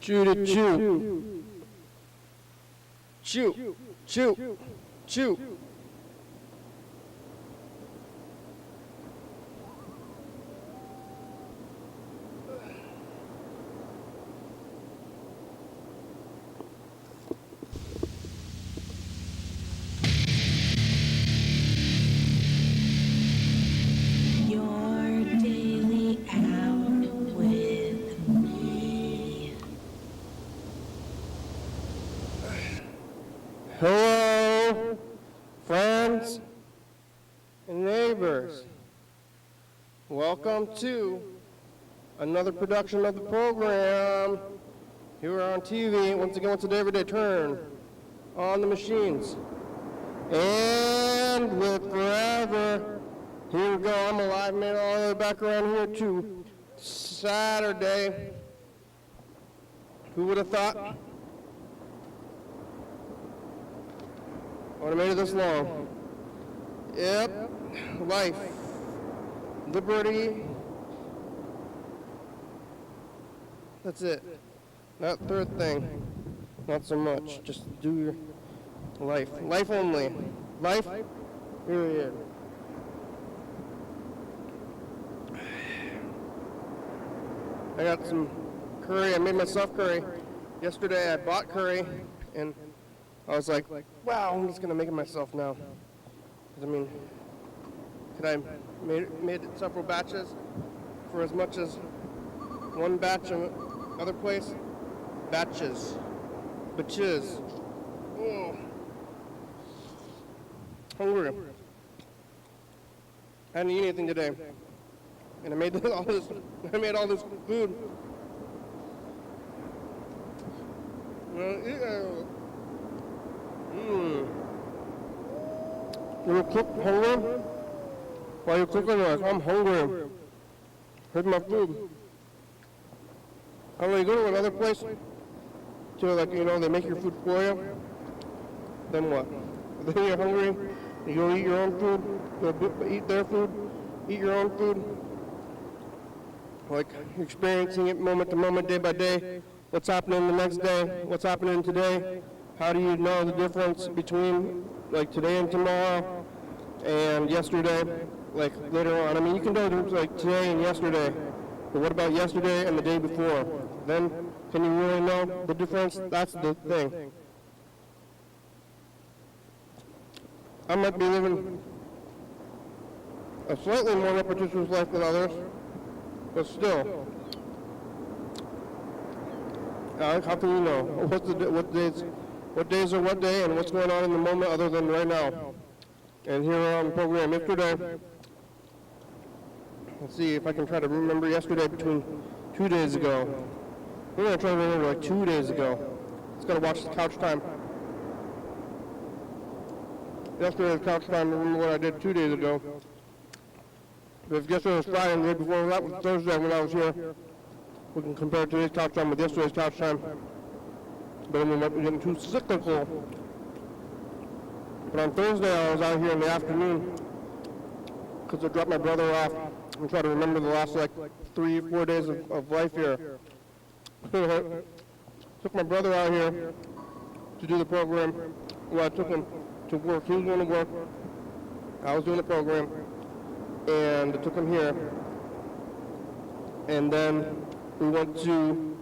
Chew to chew. Chew. Chew. Chew. Hello, friends and neighbors. Welcome to another production of the program. Here we're on TV. Once again, it's a everyday turn on the machines. And with forever, here we go. I'm alive, made all the way back around here to Saturday. Who would have thought? I would have made it this long. Yep. Life. Liberty. That's it. That third thing. Not so much. Just do your life. Life only. Life, period. I got some curry. I made myself curry. Yesterday I bought curry and I was like, wow, I'm just going to make it myself now. 'Cause I mean, could I made it several batches for as much as one batch in other place? Batches. Batches. Oh. Hungry. I didn't eat anything today. And I made all this food. You cook hungry? While you're cooking, like, I'm hungry. Here's my food. And when you go to another place, to like, you know, they make your food for you, then what? Then you're hungry, you go eat your own food, go eat their food, eat your own food. Like, you're experiencing it moment to moment, day by day. What's happening the next day? What's happening today? How do you know the difference between like today and tomorrow and yesterday, like later on? I mean, you can know the difference like today and yesterday, but what about yesterday and the day before? Then can you really know the difference? That's the thing. I might be living a slightly more repetitious life than others, but still. How can you know? What days are what day and what's going on in the moment other than right now? And here on the program yesterday, let's see if I can try to remember yesterday between 2 days ago. I'm going to try to remember like 2 days ago. Just got to watch the couch time. Yesterday's couch time, I remember what I did 2 days ago. But if yesterday was Friday and the day before that was Thursday when I was here, we can compare today's couch time with yesterday's couch time. But I mean, we might be getting too cyclical. But on Thursday, I was out here in the afternoon because I dropped my brother off and tried to remember the last like 3 or 4 days of life here. Took my brother out here to do the program. Well, I took him to work. He was going to work. I was doing the program. And I took him here. And then we went to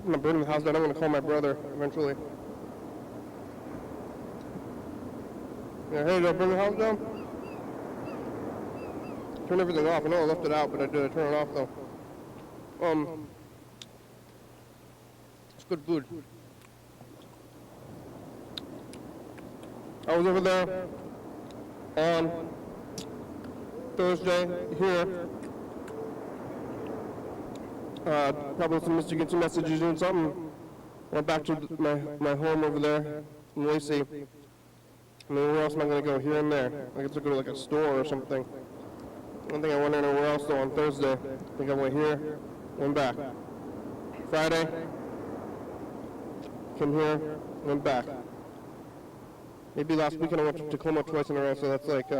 I'm gonna burn the house down. I'm gonna call my brother eventually. Yeah, hey, did I burn the house down? Turn everything off. I know I left it out, but I did turn it off though. It's good food. I was over there on Thursday here. Probably some some messages and something. Went back to my home over there in Lacey. I mean, where else am I going to go? Here and there. I guess I'll go to like a store or something. I don't think I went anywhere else though on Thursday. I think I went here, went back. Friday, came here, went back. Maybe last weekend I went to Tacoma twice in a row, so that's like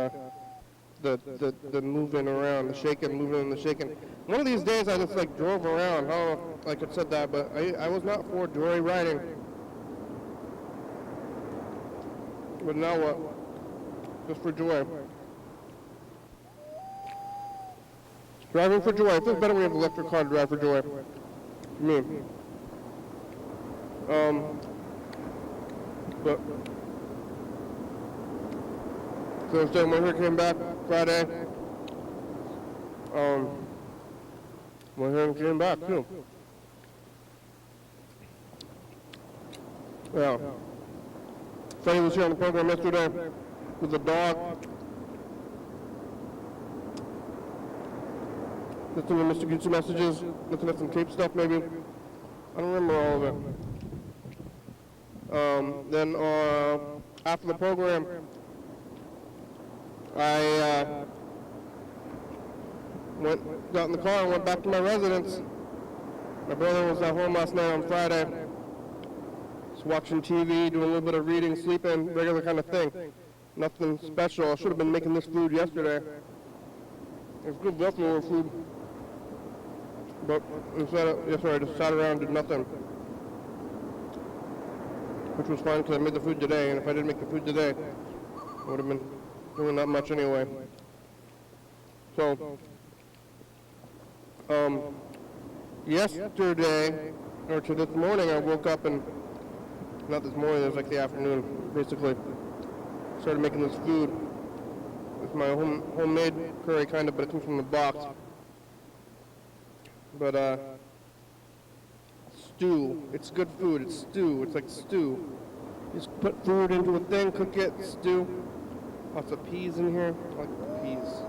the moving around, the shaking, moving and the shaking. One of these days I just like drove around. I don't know if I could said that, but I was not for joy riding. But now what? Just for joy. Driving for joy. I feel better when we have an electric car to drive for joy. For me. But Thursday, my hair came back. Friday, my hair came back too. Yeah. Freddie was here on the program yesterday with the dog. Listening to Mr. Gucci messages, looking at some tape stuff maybe. I don't remember all of it. Then after the program, I got in the car and went back to my residence. My brother was at home last night on Friday. Just watching TV, doing a little bit of reading, sleeping, regular kind of thing. Nothing special. I should have been making this food yesterday. It's good leftover food. But instead, yesterday I just sat around and did nothing. Which was fine because I made the food today, and if I didn't make the food today, I would have been doing that much anyway. So, yesterday, or to this morning, I woke up and, not this morning, it was like the afternoon, basically, started making this food. It's my homemade curry kind of, but it comes from the box. But, stew, it's good food, it's stew, it's like stew. You just put food into a thing, cook it, stew. Lots of peas in here. I like the peas.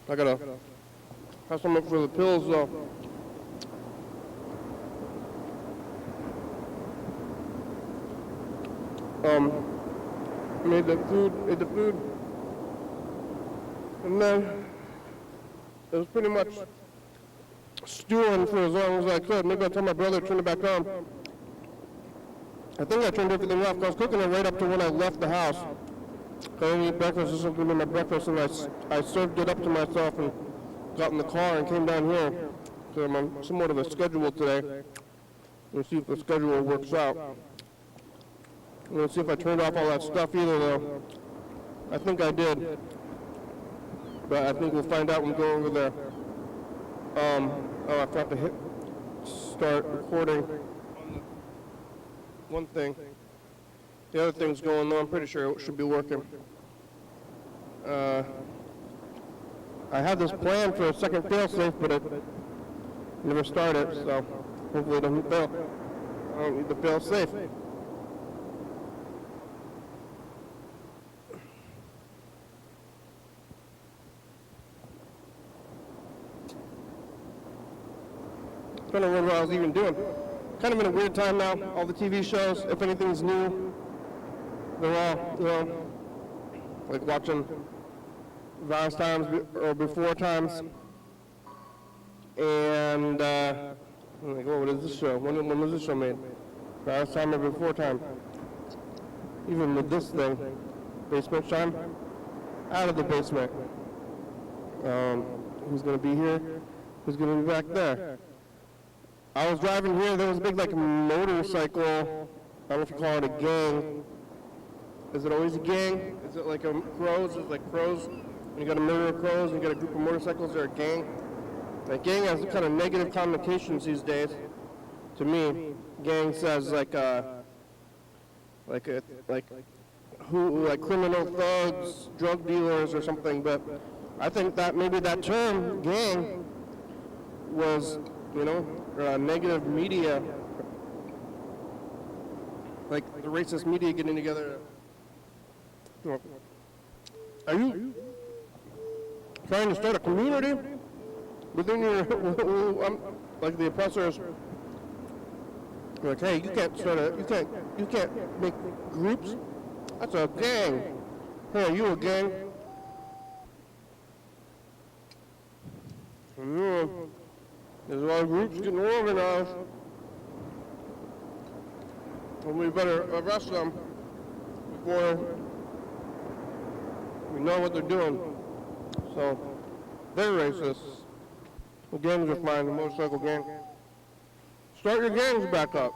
I gotta have some for the pills though. Made the food, and then it was pretty much stewing for as long as I could. Maybe I'll tell my brother to turn it back on. I think I turned everything off. I was cooking it right up to when I left the house. I didn't eat breakfast. This was going to be my breakfast, and I served it up to myself and got in the car and came down here. So I'm on somewhat of a schedule today. We'll see if the schedule works out. We'll see if I turned off all that stuff either, though. I think I did. But I think we'll find out when we go over there. I have to hit start recording on one thing. The other thing's going on. I'm pretty sure it should be working. I had this plan for a second fail-safe, but it never started, so hopefully it doesn't fail. I don't need the fail-safe. I don't know what I was even doing. Kind of in a weird time now. All the TV shows, if anything's new, they're all, like watching Vice times or before times. And, like, what is this show? When was this show made? Vice time or before time? Even with this thing, basement time, out of the basement. Who's going to be here? Who's going to be back there? I was driving here, there was a big like motorcycle, I don't know if you call it a gang. Is it always a gang? Is it like a crows? Is it like crows? When you got a murder of crows and you got a group of motorcycles, they're a gang. Like gang has kind of negative connotations these days. To me, gang says like criminal thugs, drug dealers or something, but I think that maybe that term, gang, was, negative media, like the racist media getting together. Are you trying to start a community within your, like the oppressors? Like, hey, you can't make groups. That's a gang. Hey, are you a gang? There's a lot of groups getting organized. and we better arrest them before we know what they're doing. So, they're racist. The gangs are fine, the motorcycle gang. Start your gangs back up.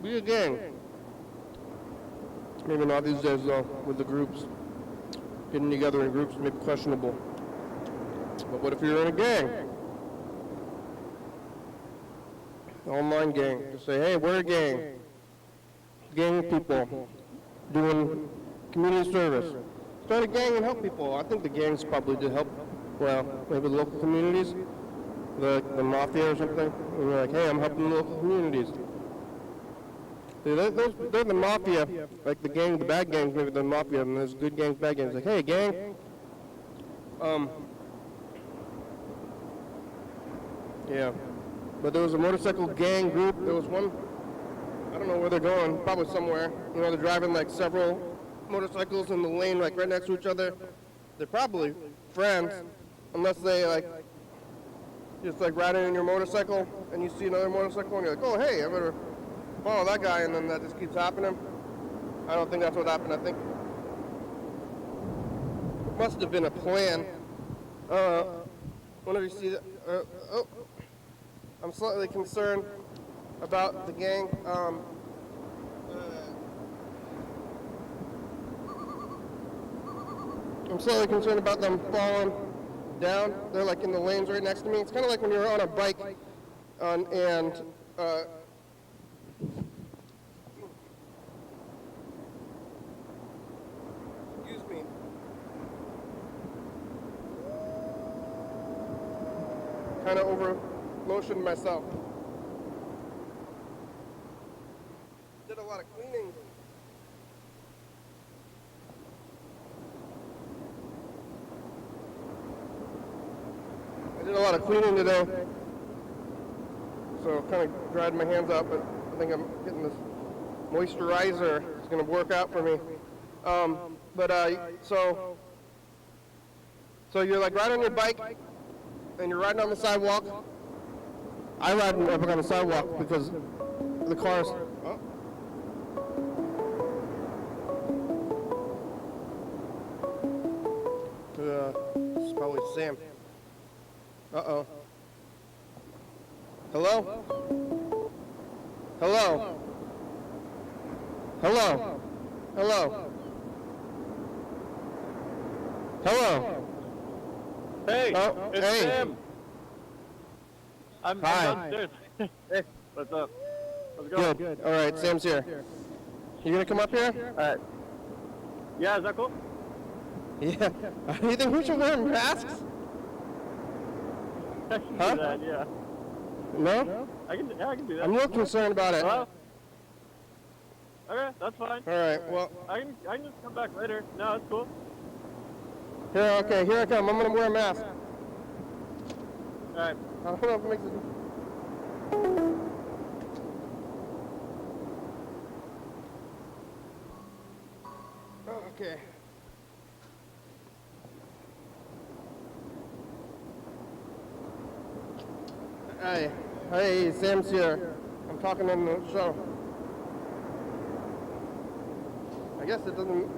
Be a gang. Maybe not these days though, with the groups. Getting together in groups may be questionable. But what if you're in a gang? Online gang. Just say, hey, we're a gang. Gang people doing community service. Start a gang and help people. I think the gangs probably did help, well, maybe the local communities, the mafia or something. And you're like, hey, I'm helping the local communities. See, they're the mafia, like the gang, the bad gangs, maybe the mafia, and there's good gangs, bad gangs. Like, hey, gang. Yeah. But there was a motorcycle gang group. There was one, I don't know where they're going, probably somewhere. You know, they're driving like several motorcycles in the lane, like right next to each other. They're probably friends, unless they like, just like riding in your motorcycle, and you see another motorcycle, and you're like, oh, hey, I better follow that guy, and then that just keeps happening. I don't think that's what happened. I think it must have been a plan. Whenever you see that, oh, I'm slightly concerned about the gang. I'm slightly concerned about them falling down. They're like in the lanes right next to me. It's kind of like when you're on a bike excuse me. Kind of over lotioned myself. Did a lot of cleaning. I did a lot of cleaning today. So kind of dried my hands out, but I think I'm getting this moisturizer. It's going to work out for me. So you're like riding on your bike and you're riding on the sidewalk. I ride on the sidewalk because the cars. Oh. This is probably Sam. Uh-oh. Hello? Hello? Hello? Hello? Hello? Hey, it's hey. Sam. I'm downstairs. Hey, what's up? How's it going? Good. All right, Sam's here. You gonna come up here? Yeah, is that cool? Yeah. You think we should wear masks? I can Huh? do that, yeah. No? I can do that. I'm a little concerned about it. Well, okay, that's fine. All right. Well, I can just come back later. No, that's cool. here I come. I'm gonna wear a mask. Alright. I don't know if it makes it. Oh, okay. Hey, Sam's here. I'm talking on the show. I guess it doesn't.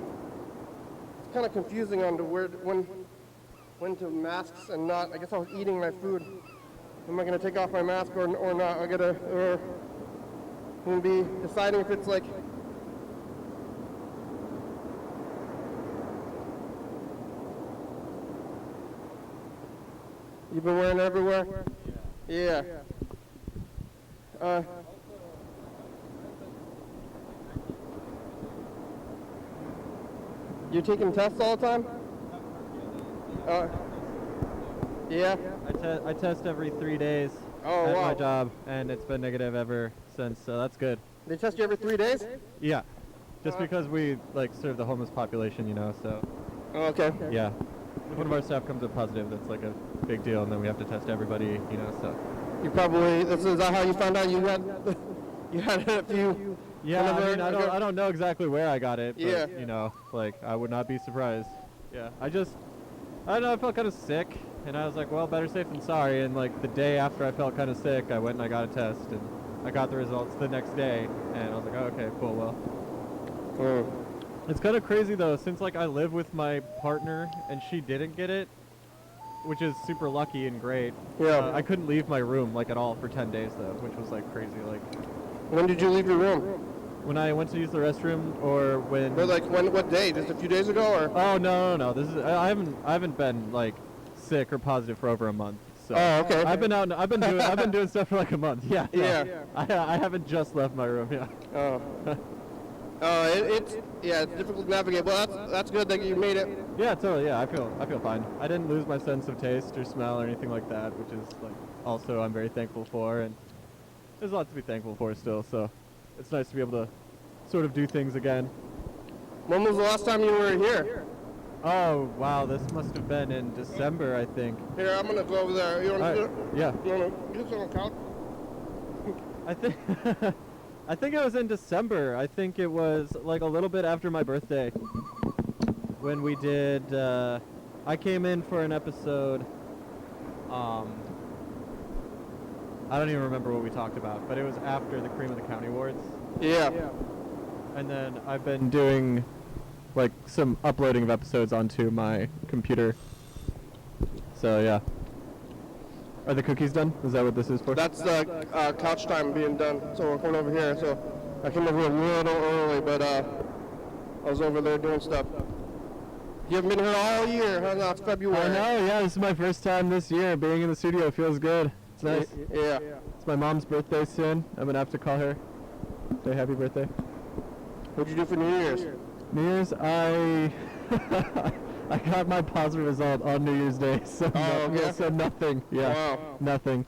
It's kind of confusing on to when to masks and not. I guess I was eating my food. Am I gonna take off my mask or not? I'm gonna be deciding if it's like. You've been wearing it everywhere? Yeah. You're taking tests all the time? Yeah. I test every 3 days Oh, at wow. my job, and it's been negative ever since, so that's good. They test you every 3 days? Yeah, just because we like serve the homeless population, you know. So Oh, okay. yeah, if one of our staff comes up positive, that's like a big deal, and then we have to test everybody, you know. So You probably. Is that how you found out you had? You had a few. yeah, I mean, whenever- I don't know exactly where I got it, but Yeah. you know, like I would not be surprised. Yeah, I don't know, I felt kind of sick, and I was like, well, better safe than sorry. And like the day after I felt kind of sick, I went and I got a test, and I got the results the next day, and I was like, oh, okay, cool, well. It's kind of crazy, though, since, like, I live with my partner, and she didn't get it, which is super lucky and great. Yeah. I couldn't leave my room, like, at all for 10 days, though, which was, like, crazy, like. When did you leave your room? When I went to use the restroom, or when... But like what day? Just a few days ago, or? Oh, no. This is... I haven't been, like, sick or positive for over a month. So Oh, okay. I've been doing stuff for like a month. Yeah. No. Yeah. I haven't just left my room. Yeah. Oh. It's difficult to navigate. Well, that's good that you made it. Yeah, totally. Yeah, I feel fine. I didn't lose my sense of taste or smell or anything like that, which is like also I'm very thankful for, and there's a lot to be thankful for still. So it's nice to be able to sort of do things again. When was the last time you were here? Oh wow, this must have been in December, I think. Here, I'm gonna go over there. You want to? Yeah. You want to sit on the couch? I think I think it was in December. I think it was like a little bit after my birthday when we did I came in for an episode. I don't even remember what we talked about, but it was after the Cream of the County Awards. Yeah. And then I've been doing like some uploading of episodes onto my computer. So yeah. Are the cookies done? Is that what this is for? That's the couch time being done. So we're coming over here. So I came over here a little early, but I was over there doing stuff. You haven't been here all year, huh? No, it's February. I know, yeah. This is my first time this year. Being in the studio feels good. It's nice. Yeah. It's my mom's birthday soon. I'm gonna have to call her. Say happy birthday. What'd you do for New Year's? New Year's, I got my positive result on New Year's Day, so yeah? so nothing. Yeah, Wow. nothing.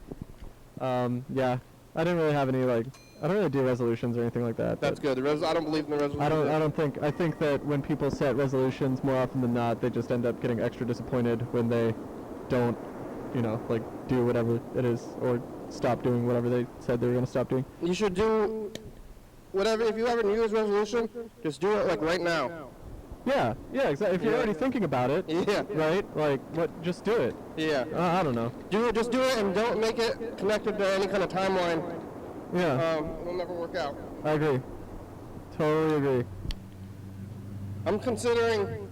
Yeah, I didn't really have any I don't really do resolutions or anything like that. That's good. I don't believe in the resolution. I think that when people set resolutions, more often than not, they just end up getting extra disappointed when they don't, like do whatever it is or stop doing whatever they said they were gonna stop doing. You should do whatever. If you have a New Year's resolution, just do it like right now. Yeah, exactly. If you're already thinking about it, Yeah. right? Like, just do it. Yeah. I don't know. Just do it, and don't make it connected to any kind of timeline. Yeah, It'll never work out. I agree. Totally agree. I'm considering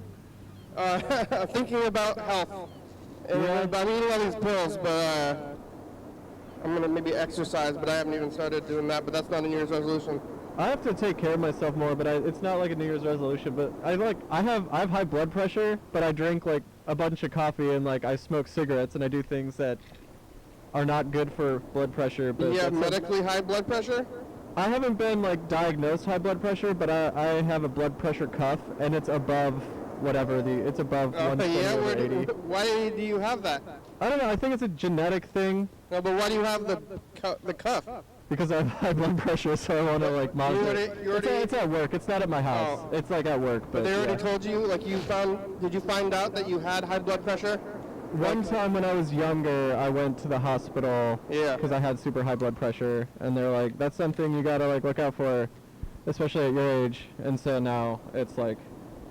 thinking about health. And I'm eating all these pills, but I'm gonna maybe exercise, but I haven't even started doing that. But that's not a New Year's resolution. I have to take care of myself more, but it's not like a New Year's resolution. But I have high blood pressure, but I drink like a bunch of coffee and like I smoke cigarettes and I do things that are not good for blood pressure. But You have medically high blood pressure? I haven't been like diagnosed high blood pressure, but I have a blood pressure cuff and it's above whatever it's above 120/80. Why do you have that? I don't know. I think it's a genetic thing. No, but why do you have the cuff? Because I have high blood pressure, so I want to like monitor. It's at work. It's not at my house. Oh. It's like at work. But They already told you, like did you find out that you had high blood pressure? One time when I was younger, I went to the hospital Yeah. because I had super high blood pressure, and they're like, "That's something you gotta like look out for, especially at your age." And so now it's like,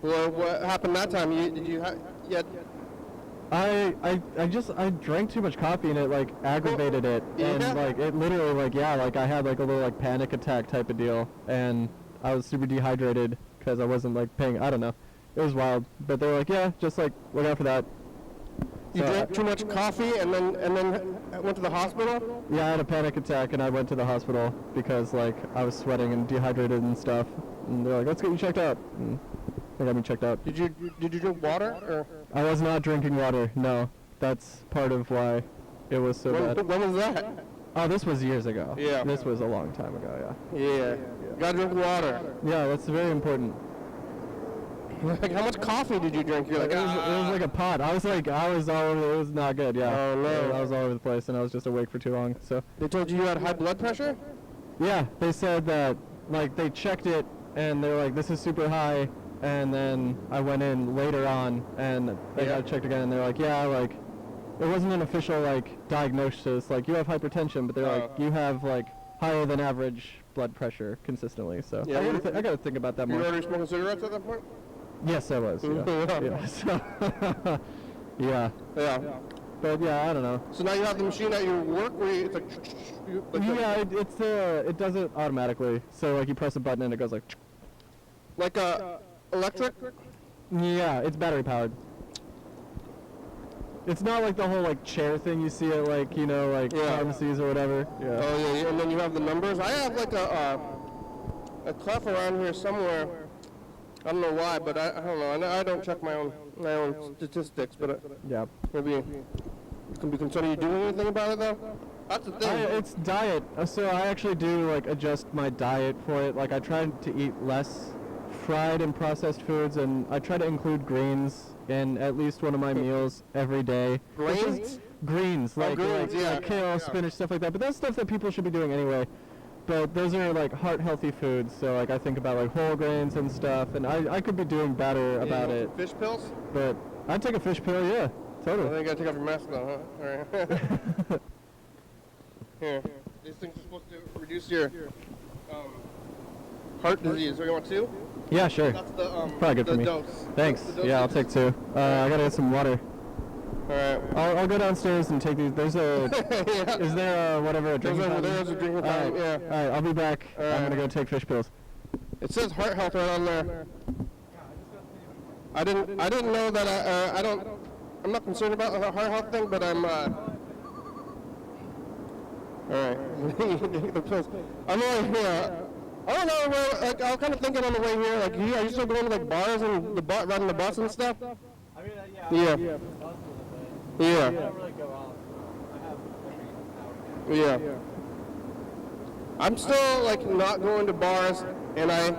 Well, what happened that time? I drank too much coffee and it like aggravated it, and Yeah. like it literally like I had like a little like panic attack type of deal, and I was super dehydrated because I wasn't like paying. I don't know, it was wild. But they were like, yeah, just like look out for that. You So, drank too much coffee and then went to the hospital? Yeah, I had a panic attack and I went to the hospital because like I was sweating and dehydrated and stuff. And they're like, let's get you checked out. And they got me checked out. Did you drink water? Or? I was not drinking water. No, that's part of why it was so bad. When was that? Oh, this was years ago. Yeah. This was a long time ago. Yeah. Gotta drink water. Yeah, that's very important. Like, how much coffee did you drink? You're like, it was like a pot. I was all over. It was not good. Yeah. Oh, no. I was all over the place and I was just awake for too long. So. They told you had high blood pressure? Yeah, they said that like they checked it and they're like, this is super high. And then I went in later on and they got it checked again and they're like, yeah, like it wasn't an official like diagnosis, like you have hypertension, but they're like, you have like higher than average blood pressure consistently. So Yeah, I gotta think about that You more. were already smoking cigarettes at that point? Yes, I was. Yeah. Mhm. Yeah. So, yeah. Yeah. But yeah, I don't know. So now you have the machine at your work where it's like, Yeah, it does it automatically. So like you press a button and it goes like. like a electric. Yeah, it's battery powered. It's not like the whole like chair thing you see at like like pharmacies or whatever. Yeah. Oh yeah, and then you have the numbers. I have like a clef around here somewhere. I don't know why, but I don't know. I don't check my own statistics, but Yeah. maybe it can be concerned. Are you doing anything about it though? That's the thing. It's diet. So I actually do like adjust my diet for it. Like I try to eat less fried and processed foods, and I try to include greens in at least one of my meals every day. Grains? Greens, like kale, yeah. spinach, stuff like that. But that's stuff that people should be doing anyway. But those are like heart healthy foods, so like I think about like whole grains and stuff, and I could be doing better about it. Fish pills? But I'd take a fish pill, yeah, I totally. think you gotta take off your mask though, huh? Alright. Here. These things are supposed to reduce your heart disease. So you want two? Yeah, sure. That's the Probably good the for me. dose. Thanks. The Yeah, I'll dosage. take two. I gotta get some water. Alright. I'll go downstairs and take these. There's a. Yeah. Is there whatever a drinking There's fountain? there's a drinking fountain, yeah. All right, I'll be back. I'm gonna go take fish pills. It says heart health right on there. I didn't know that. I'm not concerned about the heart health thing, but I'm. All right. The pills. I'm only here. I don't know where. Like I was kind of thinking on the way here. Like, are you still going to like bars and riding the bus and stuff? I mean, Yeah. Yeah. Yeah. I don't really go out, so I have Yeah. I'm still like not going to bars, and I've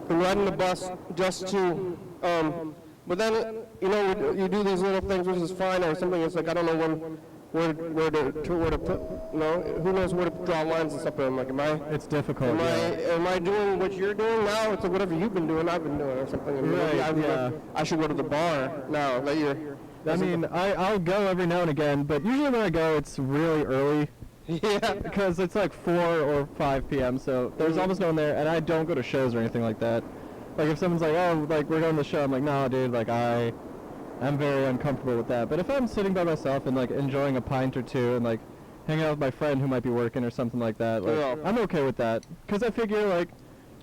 been riding the bus just to. But then you do these little things, which is fine, or something. It's like I don't know where to put. Who knows where to draw lines and stuff. But I'm like, It's difficult. am I doing what you're doing now? It's like whatever you've been doing, I've been doing, or something. And maybe I should go to the bar now that you're. I mean, I'll go every now and again, but usually when I go, it's really early. Yeah. Because it's like 4 or 5 p.m., so there's almost no one there, and I don't go to shows or anything like that. Like, if someone's like, oh, like, we're going to the show, I'm like, no, dude, like, I'm very uncomfortable with that. But if I'm sitting by myself and, like, enjoying a pint or two and, like, hanging out with my friend who might be working or something like that, like, I'm okay with that. Because I figure, like,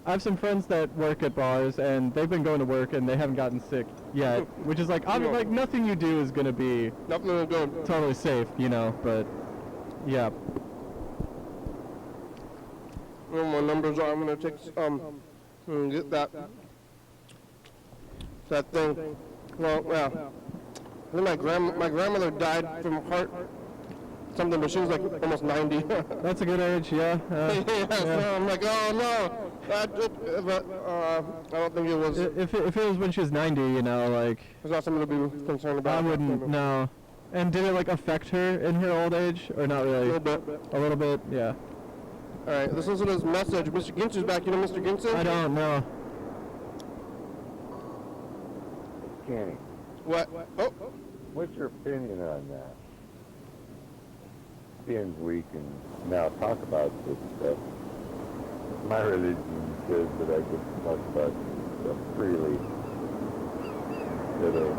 I have some friends that work at bars, and they've been going to work, and they haven't gotten sick yet, which is, like, like, nothing you do is going to be totally safe, but, yeah. Well, my numbers are. I'm gonna take get that thing. Well, yeah. I think my grandmother died from heart something, but she was like almost 90. That's a good age, yeah. So I'm like, oh no. But I don't think it was. If it was when she was 90, like. It's not something to be concerned about. I wouldn't. No. And did it like affect her in her old age, or not really? A little bit. A little bit, yeah. All right, listen to this message. Mr. Gintz's back. You know Mr. Gintz? I don't know. Kenny, What? Oh. what's your opinion on that? Being we can now talk about this stuff. My religion says that I can talk about this stuff freely instead of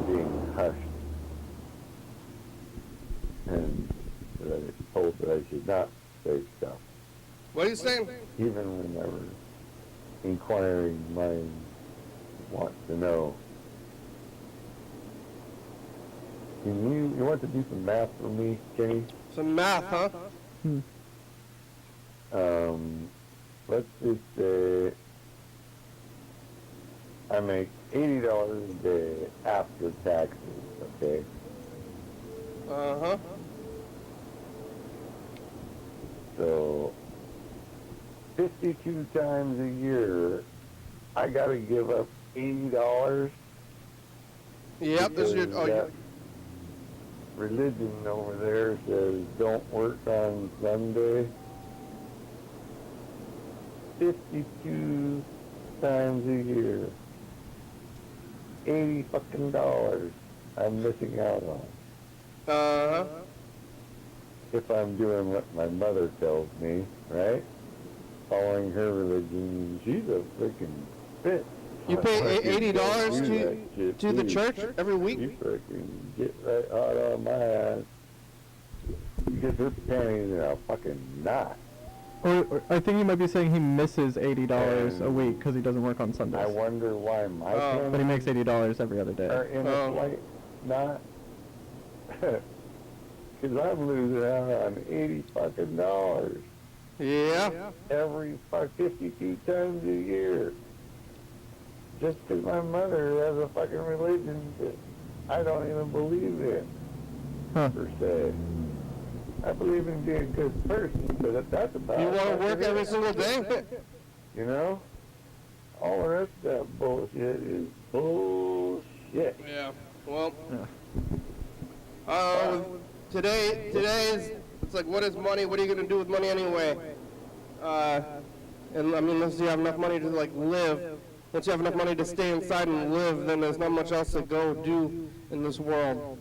being hushed and that I was told that I should not say stuff. What are you saying? Even whenever inquiring minds want to know. You want to do some math for me, Kenny? Some math, huh? Let's just say I make $80 a day after taxes, okay? Uh-huh. So 52 times a year, I got to give up $80. Yep, this is your. Because that religion over there says don't work on Sunday. 52 times a year. $80 fucking dollars I'm missing out on. Uh-huh. If I'm doing what my mother tells me, right? Following her religion, she's a freaking bitch. You pay $80 do that shit, to the too. church every week? You freaking get right hot on my ass. You get this panties in a fucking knot. Or I think he might be saying he misses $80 a And week because he doesn't work on Sundays. I wonder why my Oh. But he panties makes $80 every other are day. in a slight knot. Because I'm losing out on $80 fucking dollars Yeah. every 52 times a year. Just because my mother has a fucking religion that I don't even believe in, Huh. per se. I believe in being a good person, but that's about You want to fucking work every it. single day? You know? All the rest of that bullshit is bullshit. Yeah. Well, Yeah. today is, it's like, what is money? What are you going to do with money anyway? And I mean, unless you have enough money to like live, once you have enough money to stay inside and live, then there's not much else to go do in this world.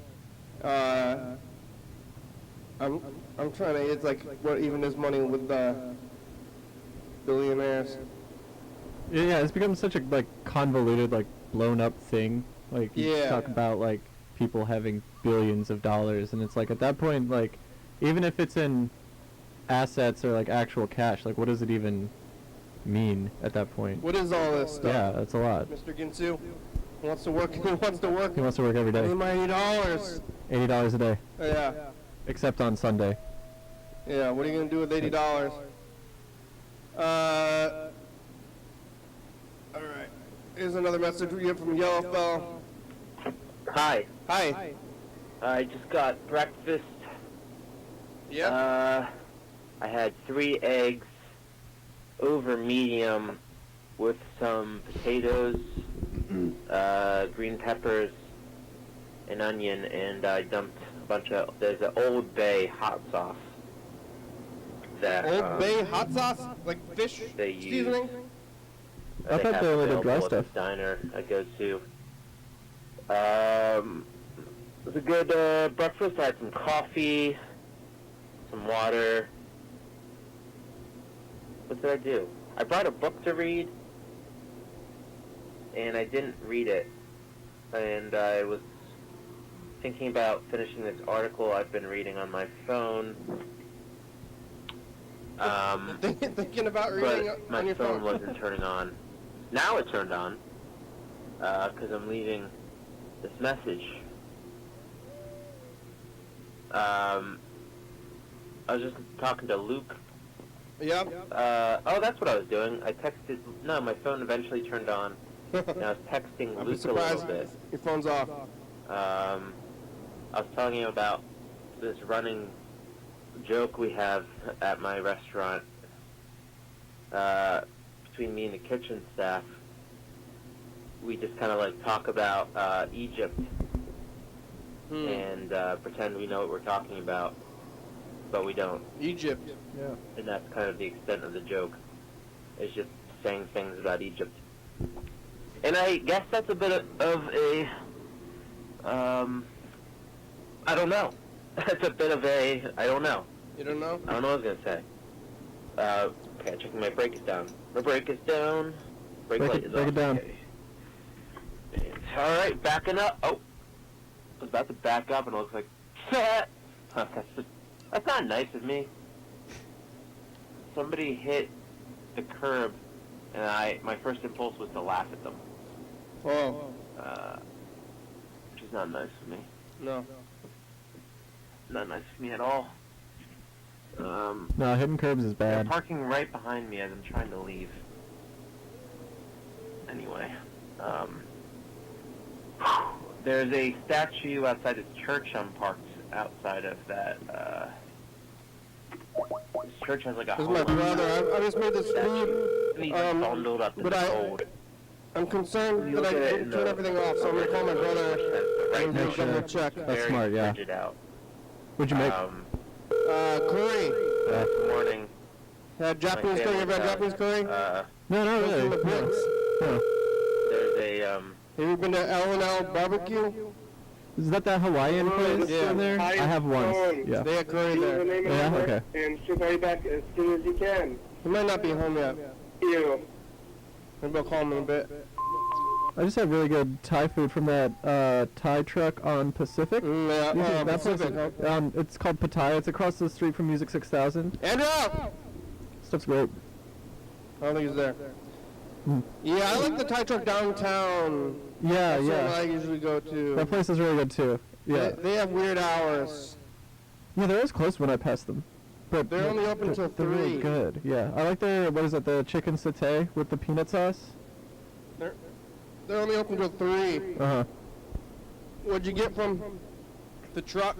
I'm trying to, it's like, what even is money with billionaires? Yeah, it's become such a like convoluted, like blown up thing. Like you Yeah. talk about like people having billions of dollars, and it's like at that point, like even if it's in assets or like actual cash, like what does it even mean at that point? What is all this stuff? Yeah, that's a lot. Mr. Ginsu wants to work. He wants to work. He wants to work every Give me day, my $80. $80 a day, Yeah. except on Sunday. Yeah, what are you gonna do with $80? All right. Here's another message we get from Yellowfell. Hi. Hi. I just got breakfast. Yeah. I had 3 eggs over medium with some potatoes, green peppers, an onion, and I dumped a bunch of, there's an Old Bay hot sauce. That, Old Bay hot sauce, like fish they use. seasoning. I thought have they only did dry available at stuff. the diner I go to. It was a good breakfast. I had some coffee, some water. What did I do? I brought a book to read, and I didn't read it. And I was thinking about finishing this article I've been reading on my phone. Thinking about reading But my on your phone phone. wasn't turning on. Now it turned on, because I'm leaving this message. I was just talking to Luke. Yeah. Oh, that's what I was doing. I texted, no, my phone eventually turned on, and I was texting I'd be Luke a little surprised bit. your phone's off. I was telling you about this running joke we have at my restaurant, between me and the kitchen staff. We just kind of like talk about Egypt and pretend we know what we're talking about, but we don't. Egypt. Yeah. And that's kind of the extent of the joke. It's just saying things about Egypt. And I guess that's a bit of a, I don't know. That's a bit of a, I don't know. You don't know? I don't know what I was going to say. Okay, checking my brake is down. My brake is down. Brake light is break off. it down. Okay. Alright, backing up. Oh, I was about to back up and it looks like, that's not nice of me. Somebody hit the curb and my first impulse was to laugh at them. Oh, Which is not nice of me. no. Not nice of me at all. No, hitting curbs is They're bad. parking right behind me as I'm trying to leave. Anyway, there's a statue outside this church I'm parked outside of that, this church has like a This is my home brother. I just made this food. and he's like bundled up in but the I- cold. I'm concerned You that I look at it didn't in turn the- everything off, so I'm gonna call my brother Right and Make do sure. double check. That's very smart, yeah. frigid out. What'd you make? Curry. Good morning. Had Japanese curry. Ever had Japanese curry? No, not Comes really. from the bricks. No. There's a, Have you been to L&L Barbecue? Is that Hawaiian place Yeah. in there? I have once. Yeah. They had curry there. Yeah, okay. And she'll call you back as soon as you can. He might not be home yet. You. Maybe I'll call him in a bit. I just had really good Thai food from that Thai truck on Pacific. Yeah, That place, Pacific, huh? it's called Pattaya. It's across the street from Music 6000. Andrew! Stuff's great. I don't think he's there. Mm. Yeah, I like the Thai truck downtown. Yeah, That's yeah. what I usually go to. That place is really good too. Yeah. They have weird hours. Yeah, they're always closed when I pass them. But They're only open till they're really 3. good. Yeah. I like their, what is it, the chicken satay with the peanut sauce? They're only open till 3. Uh-huh. What'd you get from the truck?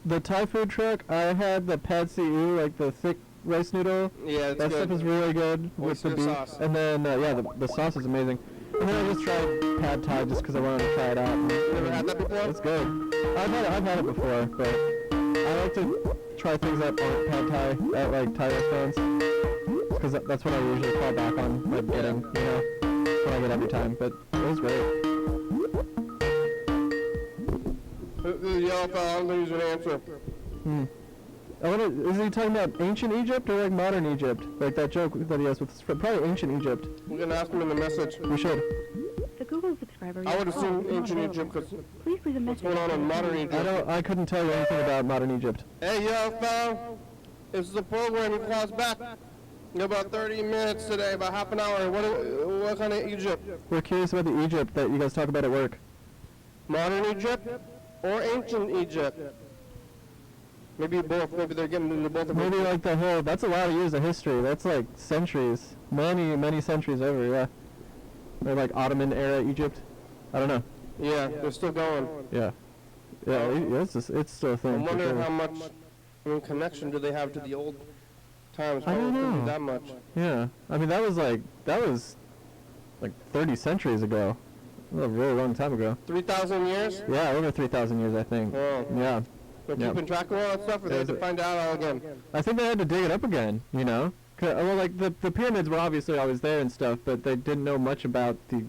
The Thai food truck, I had the pad see ew, like the thick rice noodle. Yeah, it's That good. stuff is really good with the Oyster beef. sauce. And then, yeah, the sauce is amazing. And then I just tried pad thai just because I wanted to try it out. And, Never had that before? It's good. I've had it before, but I like to try things that aren't pad thai at like Thai restaurants. Because that's what I usually fall back on, like getting, you know. That's what I get every time, but it was great. The yellow fella, I don't think he's gonna answer. Hmm. Is he talking about ancient Egypt or like modern Egypt? Like that joke that he has with his friend? Probably ancient Egypt. We're gonna ask him in the message. We should. The Google subscriber. I would you have assume called is not ancient available. Egypt, because Please leave a what's message. going on in modern Egypt? I couldn't tell you anything about modern Egypt. Hey, yellow fella, this is the program. You call us back in about 30 minutes today, about half an hour. What kind of Egypt? We're curious about the Egypt that you guys talk about at work. Modern Egypt or ancient Egypt? Maybe both. Maybe they're getting into both of them. Maybe like the whole, that's a lot of years of history. That's like centuries. Many, many centuries over, yeah. Or like Ottoman era Egypt. I don't know. Yeah, they're still going. Yeah. Yeah, it's still a thing. I'm for wondering sure. how much connection do they have to the old times. I don't Probably couldn't be know. that much. Yeah. I mean, that was like 30 centuries ago. That was a really long time ago. 3,000 years? Yeah, over 3,000 years, I think. Oh. Yeah. They're Yeah. keeping track of all that stuff, or they have to find out all again? I think they had to dig it up again, you know? Well, like, the pyramids were obviously always there and stuff, but they didn't know much about the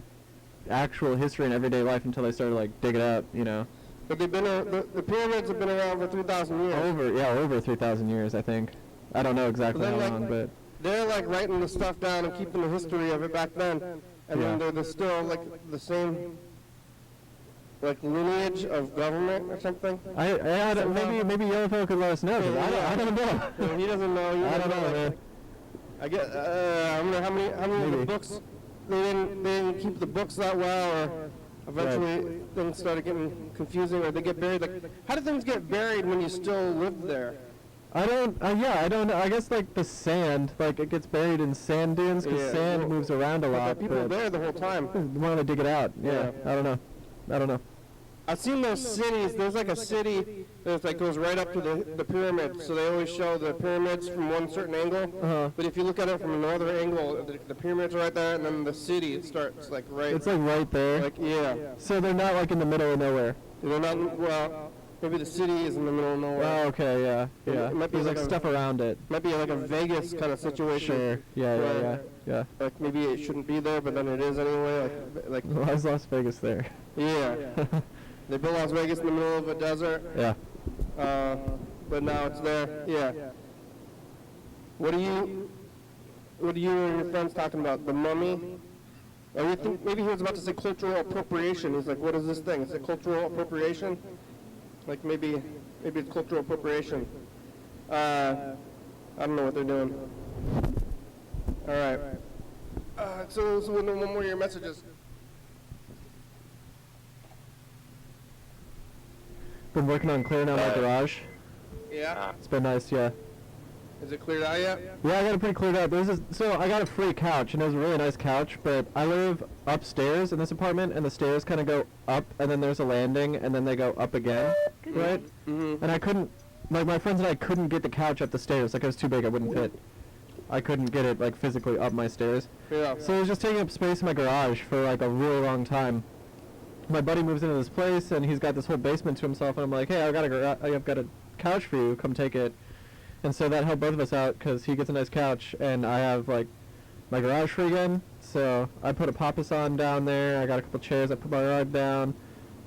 actual history and everyday life until they started, like, digging up, you know? But they've been the pyramids have been around for 3,000 years. Over 3,000 years, I think. I don't know exactly But how then, long, like, but... They're like writing the stuff down and keeping the history of it back then, and Yeah. then they're still like the same like lineage of government or something. Maybe Yellowfell could let us know, 'cause I don't know. Yeah, he doesn't know. I don't know, man. I get. I wonder how many of the Maybe. books they didn't keep the books that well, or eventually things started getting confusing, or they get buried. Like, how do things get buried when you still live there? I don't know. I guess, like, the sand, like, it gets buried in sand dunes, because Yeah, sand well, moves around a But there are lot, people but there the whole time. why don't they dig it out? Yeah, I don't know. I've seen those cities. There's like a city that goes right up to the pyramids. So they always show the pyramids from one certain angle. Uh-huh. But if you look at it from another angle, the pyramids are right there, and then the city starts like right. It's, like, right there. Like yeah. So they're not, like, in the middle of nowhere. They're not. Well, maybe the city is in the middle of nowhere. Oh, okay, yeah. It might be There's, like, like a- stuff around it. Might be like a Vegas kind of situation. Sure. Yeah. Like maybe it shouldn't be there, but then it is anyway. Like Why is Las Vegas there? yeah. They built Las Vegas in the middle of a desert. Yeah. But now it's there. Yeah. What are you and your friends talking about? The mummy? Oh, you think maybe he was about to say cultural appropriation. He's like, what is this thing? Is it cultural appropriation? Like maybe it's cultural appropriation. I don't know what they're doing. All right. So one more of your messages. Been working on clearing out my garage. Yeah. It's been nice, yeah. Is it cleared out yet? Yeah, I got it pretty cleared out. So I got a free couch, and it was a really nice couch, but I live upstairs in this apartment, and the stairs kind of go up, and then there's a landing, and then they go up again, right? Mm-hmm. And I couldn't, like, my friends and I couldn't get the couch up the stairs. Like, it was too big, I wouldn't fit. I couldn't get it, like, physically up my stairs. Yeah. So it was just taking up space in my garage for, like, a really long time. My buddy moves into this place, and he's got this whole basement to himself, and I'm like, hey, I've got a couch for you, come take it. And so that helped both of us out, because he gets a nice couch, and I have, like, my garage free again. So I put a papasan down there, I got a couple chairs, I put my rug down,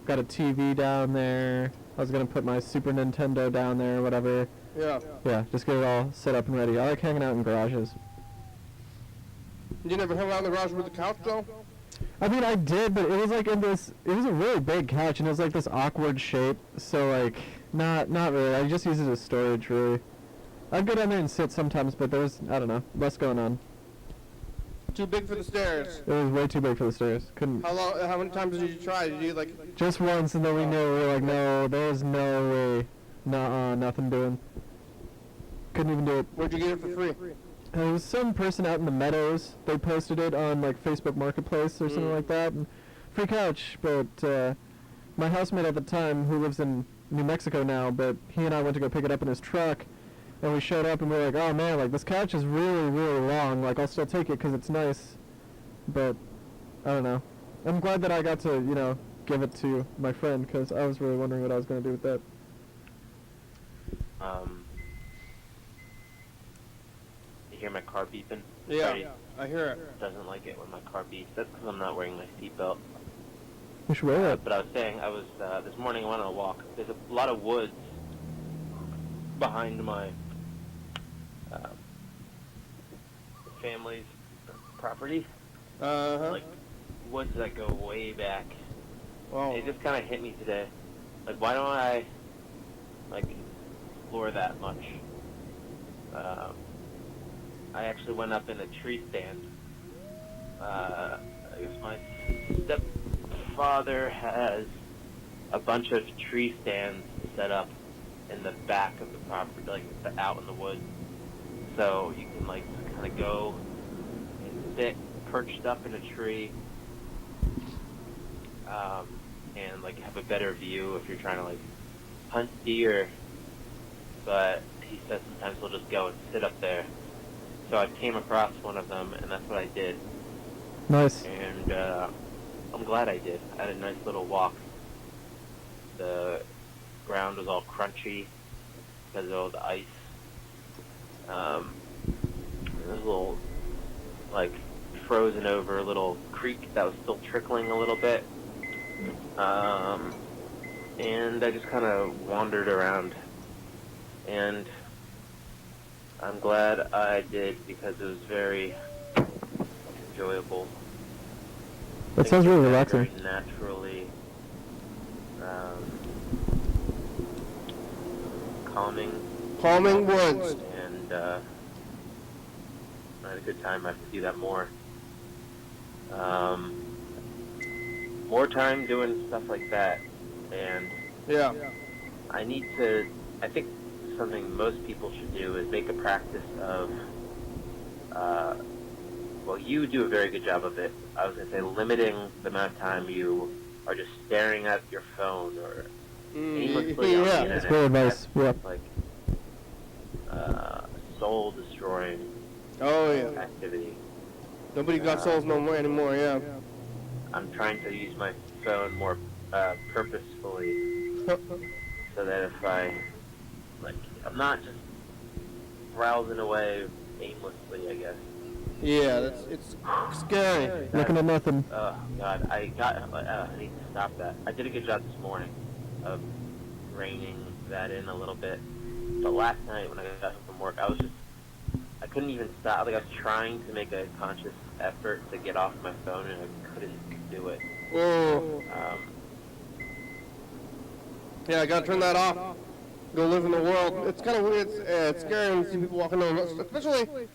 got a TV down there, I was going to put my Super Nintendo down there, or whatever. Yeah. Yeah, just get it all set up and ready. I like hanging out in garages. You never hung out in the garage with the couch, though? I mean, I did, but it was like in this. It was a really big couch, and it was like this awkward shape. So like, not really. I just use it as storage, really. I'd go down there and sit sometimes, but there was, I don't know, less going on. Too big for the stairs. It was way too big for the stairs. Couldn't. How many times did you try? Did you like? Just once, and then we knew. We were like, no, there's no way. Nuh-uh, nothing doing. Couldn't even do it. Where'd you get it for free? There was some person out in the meadows. They posted it on like Facebook Marketplace or something like that. And free couch, but my housemate at the time, who lives in New Mexico now, but he and I went to go pick it up in his truck, and we showed up and we were like, oh man, like this couch is really, really long. Like I'll still take it because it's nice, but I don't know. I'm glad that I got to, you know, give it to my friend because I was really wondering what I was going to do with that. You hear my car beeping? Yeah, Freddie I hear it. doesn't like it when my car beeps. That's because I'm not wearing my seatbelt. You should wear that. But I was saying, this morning I went on a walk. There's a lot of woods behind my family's property. Like woods that go way back. Wow. It just kind of hit me today. Like, why don't I like explore that much? I actually went up in a tree stand. I guess my stepfather has a bunch of tree stands set up in the back of the property, like out in the woods. So you can like kind of go and sit perched up in a tree, and like have a better view if you're trying to like hunt deer. But he says sometimes we'll just go and sit up there. So I came across one of them, and that's what I did. Nice. And I'm glad I did. I had a nice little walk. The ground was all crunchy because of all the ice. There was a little, like, frozen over little creek that was still trickling a little bit. And I just kind of wandered around. And I'm glad I did because it was very enjoyable. That sounds really relaxing. Very naturally calming. Calming woods. And I had a good time. I have to do that more. More time doing stuff like that. And Yeah. I think something most people should do is make a practice of, well, you do a very good job of it. I was going to say limiting the amount of time you are just staring at your phone or aimlessly on the internet. That's good advice. Yeah. Like soul-destroying activity. Nobody got souls no more anymore, yeah. I'm trying to use my phone more purposefully so that if I'm not just browsing away aimlessly, I guess. Yeah, it's scary. Looking at nothing. Oh, God, I need to stop that. I did a good job this morning of reining that in a little bit. But last night when I got home from work, I couldn't even stop. Like, I was trying to make a conscious effort to get off my phone, and I couldn't do it. Oh. Yeah, I gotta turn that off. Go live in the world. It's kind of weird. It's scary when you see people walking down, especially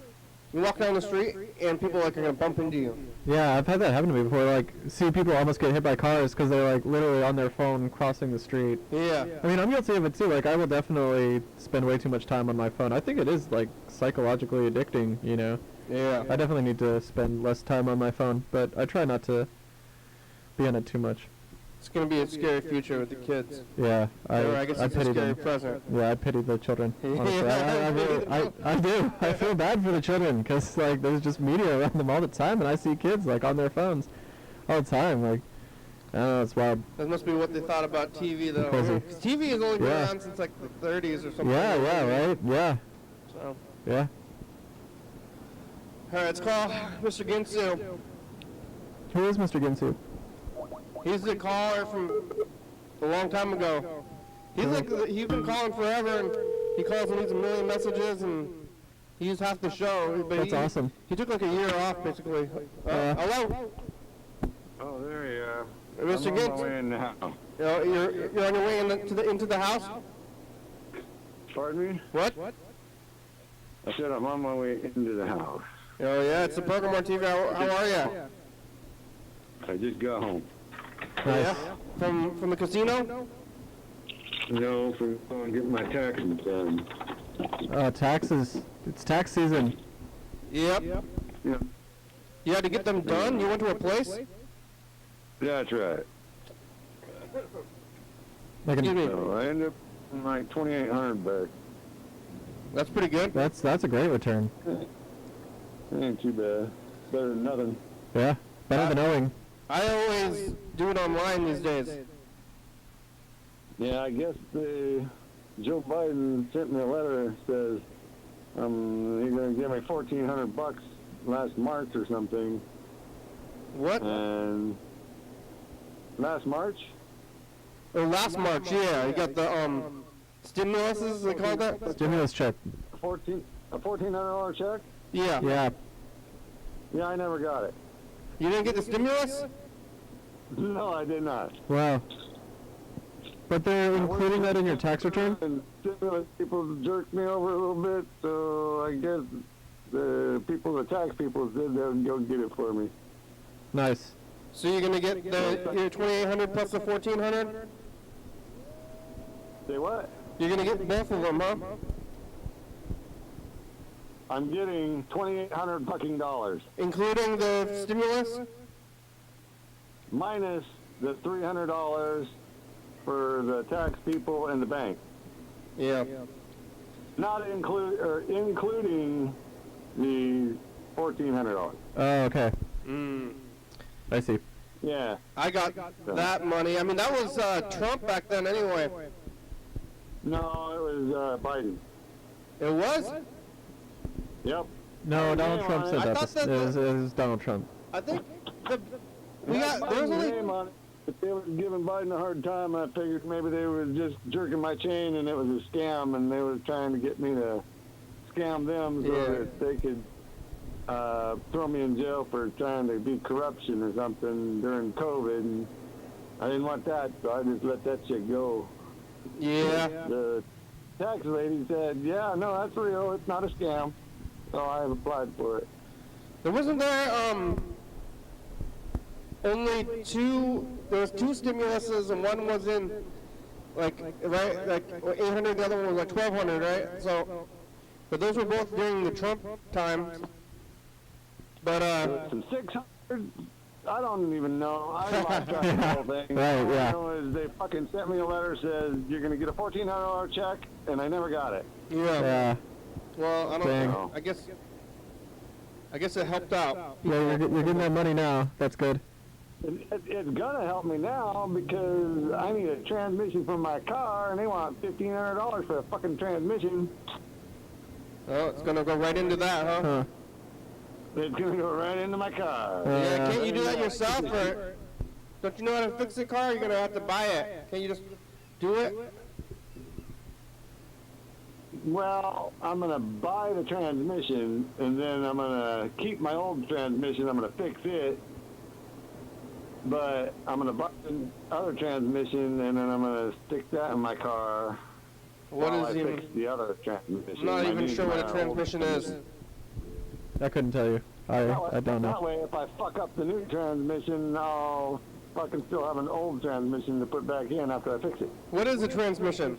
you walk down the street and people like are gonna bump into you. Yeah, I've had that happen to me before. Like, see people almost get hit by cars because they're like literally on their phone crossing the street. Yeah. I mean, I'm guilty of it too. Like, I will definitely spend way too much time on my phone. I think it is like psychologically addicting. You know. Yeah. I definitely need to spend less time on my phone, but I try not to be on it too much. It's gonna be a scary future with the kids. Yeah, I guess it's a pity scary them. present. Yeah, I pity the children. Honestly, I do. I feel bad for the children because like there's just media around them all the time, and I see kids like on their phones all the time. Like, I don't know, it's wild. That must be what they thought about TV, though. Crazy. 'Cause TV has only been around since like the 30s or something. Yeah, right. Yeah, So. yeah. All right, let's call Mr. Ginsu. Who is Mr. Ginsu? He's the caller from a long time ago. He's been calling forever, and he calls and leaves a million messages, and he used half the show. But That's awesome. He took like a year off, basically. Hello? Oh, there you are. Mr. I'm Gibbs. on my way in now. You're on your way into the house? Pardon me? What? I said I'm on my way into the house. Oh yeah, it's the program on TV. How are you? I just got home. Yeah. From the casino? No, from getting my taxes done. Taxes. It's tax season. Yep. Yeah, You had to get them done? You went to a place? that's right. Like Excuse me. So I ended up with like 2,800 back. That's pretty good. that's a great return. Ain't too bad. Better than nothing. Yeah. Better than owing. I always do it online these days. Yeah, I guess Joe Biden sent me a letter that says he's going to give me $1,400 last March or something. What? And last March? Oh, last March, yeah. You got the stimuluses, they call that? Stimulus check. A $1,400 check? Yeah. Yeah. Yeah, I never got it. You didn't get the stimulus? No, I did not. Wow. But they're including that in your tax return? And stimulus people jerked me over a little bit, so I guess the tax people said they would go get it for me. Nice. So you're gonna get your 2,800 plus the 1,400? Say what? You're gonna get both of them, huh? I'm getting $2,800 fucking dollars, Including the stimulus? minus the $300 for the tax people and the bank. Yeah. Not including the $1,400. Oh, okay. Mm. I see. Yeah. I got that money. I mean, that was Trump back then anyway. No, it was Biden. It was? Yep. No, Donald Trump I said that. thought that It was Donald Trump. I think there was Biden's only... name on it. If they were giving Biden a hard time, I figured maybe they were just jerking my chain and it was a scam and they were trying to get me to scam them so that they could throw me in jail for trying to be corruption or something during COVID. And I didn't want that, so I just let that shit go. Yeah. The tax lady said, yeah, no, that's real. It's not a scam. So I have applied for it. There wasn't only two... There was two stimuluses, and one was in, like 800, the other one was like 1,200, right? So, but those were both during the Trump time. But, Some 600, I don't even know. I lost track of the whole thing. Right, All yeah. I know is they fucking sent me a letter says you're going to get a $1,400 check, and I never got it. yeah. Yeah. Well, I don't Dang. know. I guess it helped out. Yeah, you're getting that money now. That's good. It's going to help me now because I need a transmission for my car, and they want $1,500 for a fucking transmission. Oh, it's gonna go right into that, huh? Huh. It's going to go right into my car. Yeah, can't you do that yourself, or don't you know how to fix a car? You're gonna have to buy it. Can't you just do it? Well, I'm going to buy the transmission, and then I'm going to keep my old transmission. I'm going to fix it. But I'm going to buy the other transmission, and then I'm going to stick that in my car What while is I even? fix the other transmission. I'm not I even need sure what my a old transmission is. I couldn't tell you. I don't know. That way, if I fuck up the new transmission, I'll fucking still have an old transmission to put back in after I fix it. What is a transmission?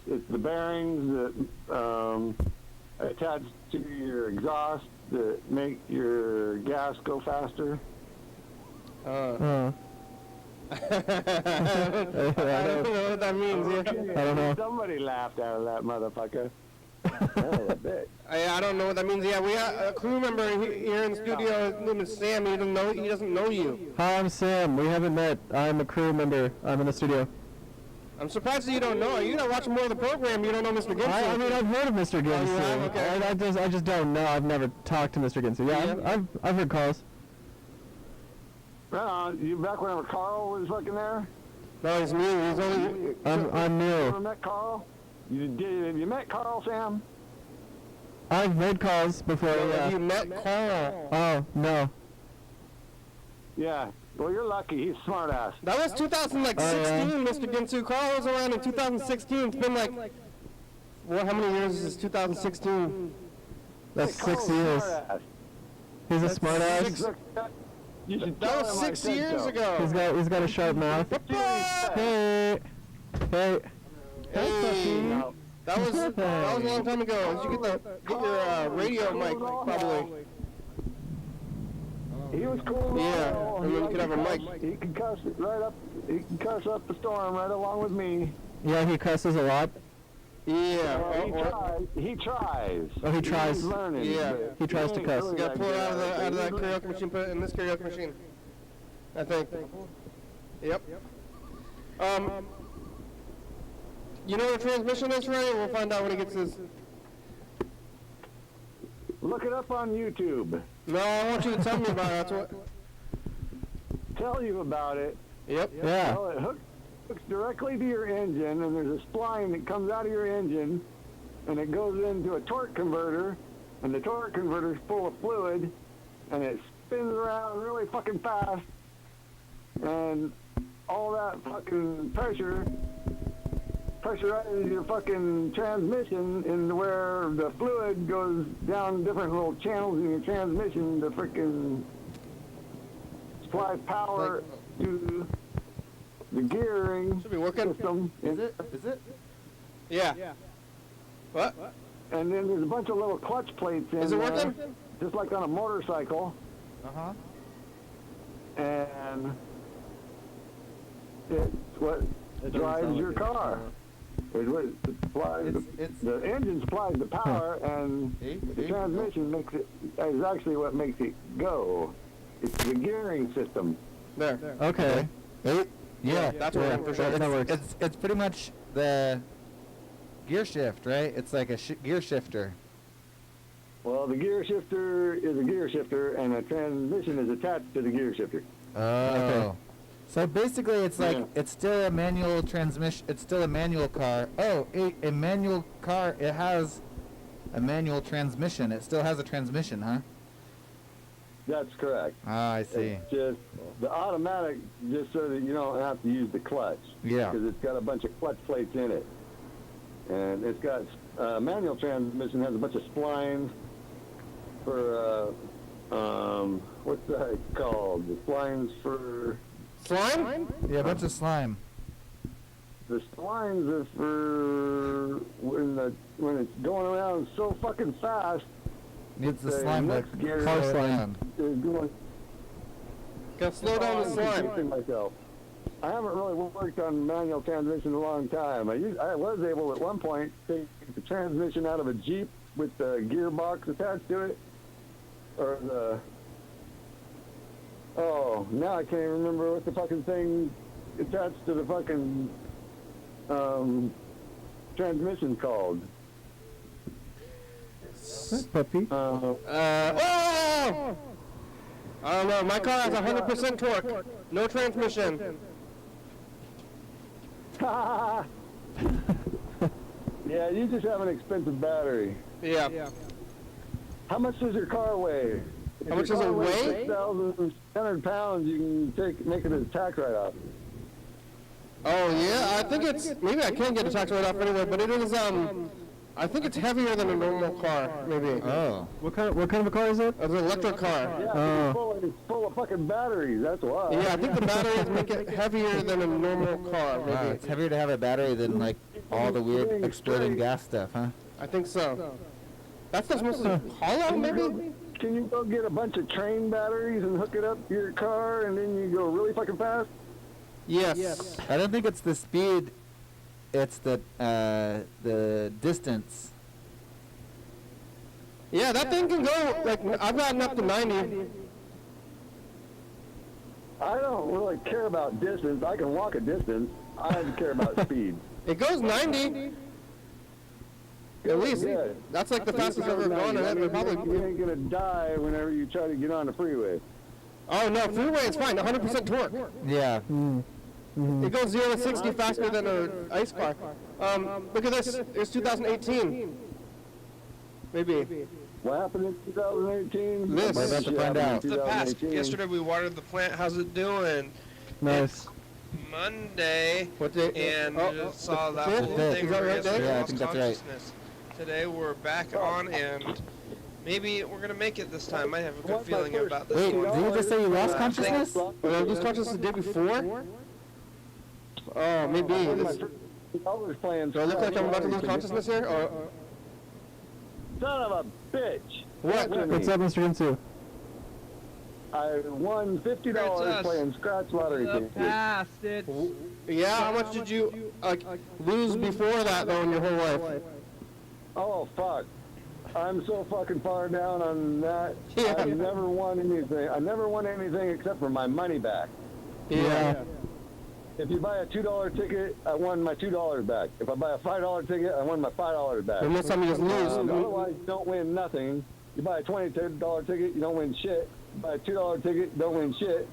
It's the bearings that attach to your exhaust that make your gas go faster. Uh, I don't know what that means. Yeah. I don't know. Somebody laughed out of that motherfucker. Oh, I bet. I don't know what that means. Yeah, we got a crew member here in the studio. His name is Sam. He doesn't know you. Hi, I'm Sam. We haven't met. I'm a crew member. I'm in the studio. I'm surprised that you don't know. You gotta watch more of the program. You don't know Mr. Gibson. I mean, I've heard of Mr. Ginsu. you have? Okay. I just don't know. I've never talked to Mr. Ginsu. Yeah, I've heard calls. You back whenever Carl was fucking there? No, he's new. He's only. I'm You new. ever met Carl? You met Carl, Sam? I've made calls before. Have you Yeah. met Carl? Oh no. Yeah. Well, you're lucky. He's smart ass. That was 2016, Mr. Ginsu. Carl was around in 2016. It's been like, well, how many years is this? 2016. That's Carl's 6 years. smart-ass. He's a That's smart ass. six- You should That tell was him I 6 said years so. ago. He's got a sharp mouth. Hey. Hey. Hey. No. That was a long time ago. You get your radio mic probably. He was cool. Yeah, though. and then you liked could have a to mic. cuss. He could cuss it right up. He can cuss up the storm right along with me. Yeah, he cusses a lot. Yeah. He tries. Oh, he tries. He's learning. Yeah. but He tries to ain't cuss. really You gotta that pull it good out of at it. that karaoke machine, put it in this karaoke machine. I think. Yep. You know what a transmission is, Ray? We'll find out when he gets his. Look it up on YouTube. No, I want you to tell me about it. That's what. Tell you about it. Yep. Yeah. Well, it hooks directly to your engine, and there's a spline that comes out of your engine, and it goes into a torque converter, and the torque converter's full of fluid, and it spins around really fucking fast, and all that fucking pressurizes your fucking transmission into where the fluid goes down different little channels in your transmission to freaking supply power to the gearing Should be working. system. Is it? Is it? Yeah. What? And then there's a bunch of little clutch plates in Is it there, working? just like on a motorcycle, Uh-huh. and it's what It doesn't drives sound your like it. car. It's what supplies It's the engine supplies the power, and the transmission makes it is actually what makes it go. It's the gearing system. There. Okay. Yeah, That's working for sure. That works. It's pretty much the gear shift, right? It's like a gear shifter. Well, the gear shifter is a gear shifter, and a transmission is attached to the gear shifter. Oh. So basically, it's like Yeah. it's still a manual transmission. It's still a manual car. Oh, a manual car. It has a manual transmission. It still has a transmission, huh? That's correct. Ah, I see. It's just the automatic, just so that you don't have to use the clutch. Yeah. Because it's got a bunch of clutch plates in it. And it's got, manual transmission has a bunch of splines for, what's that called? The splines for, Slime? Yeah, a bunch of slime. the splines are for when it's going around so fucking fast, It's the the slime that next gear car is slime. is going. Gotta slow down the I'm slime. confusing myself. I haven't really worked on manual transmission in a long time. I was able at one point to take the transmission out of a Jeep with the gearbox attached to it. Or the... Oh, now I can't even remember what the fucking thing attached to the fucking transmission called. Puppy. Oh! I don't know. My car has 100% torque. No transmission. Yeah, you just have an expensive battery. Yeah. How much does your car weigh? How much does it weigh? 6,600 pounds. You can make it as a tax write-off. Oh yeah, I think it's maybe I can get a tax write-off anyway, but it is I think it's heavier than a normal car, maybe. Oh. What kind of a car is it? It's an electric car. Yeah, it's full of fucking batteries. That's why. Yeah, I think the batteries make it heavier than a normal car, Wow, maybe. it's heavier to have a battery than like all the weird exploding gas stuff, huh? I think so. That's just mostly hollow, maybe? Can you go get a bunch of train batteries and hook it up to your car, and then you go really fucking fast? Yes. I don't think it's the speed. It's the distance. Yeah, that thing can go, like, I've gotten up to 90. I don't really care about distance. I can walk a distance. I care about speed. It goes 90. At least. Yeah. That's like the fastest I've ever gone, and that would You probably... ain't gonna die whenever you try to get on the freeway. Oh, no, freeway is fine, 100% torque. Yeah. It goes 0 to 60 faster than an ice car. Look at this. It's 2018. Maybe. What happened in 2018? This. We're about to find out. The past. 2018. Yesterday we watered the plant. How's it doing? Nice. Monday. What day? And saw that fifth? whole Fifth. thing. Is that where right, yesterday Dave? Yeah, I lost think that's right. consciousness. Today we're back on, and maybe we're gonna make it this time. I have a good What's my feeling first- about this Wait, one. did you just say you lost consciousness? Did I lose consciousness the day before? Oh, maybe. I This, was playing. do I look like I'm about to lose consciousness here? Or Son of a bitch! what? What's up, Mr. Ginsu? I won $50 Princess. playing scratch lottery tickets. Yeah. How much did you lose before that though in your whole life? Oh fuck! I'm so fucking far down on that. Yeah. I never won anything. I never won anything except for my money back. Yeah. If you buy a $2 ticket, I won my $2 back. If I buy a $5 ticket, I won my $5 back. And most time you just lose. Otherwise, you don't win nothing. You buy a $20 ticket, you don't win shit. You buy a $2 ticket, you don't win shit.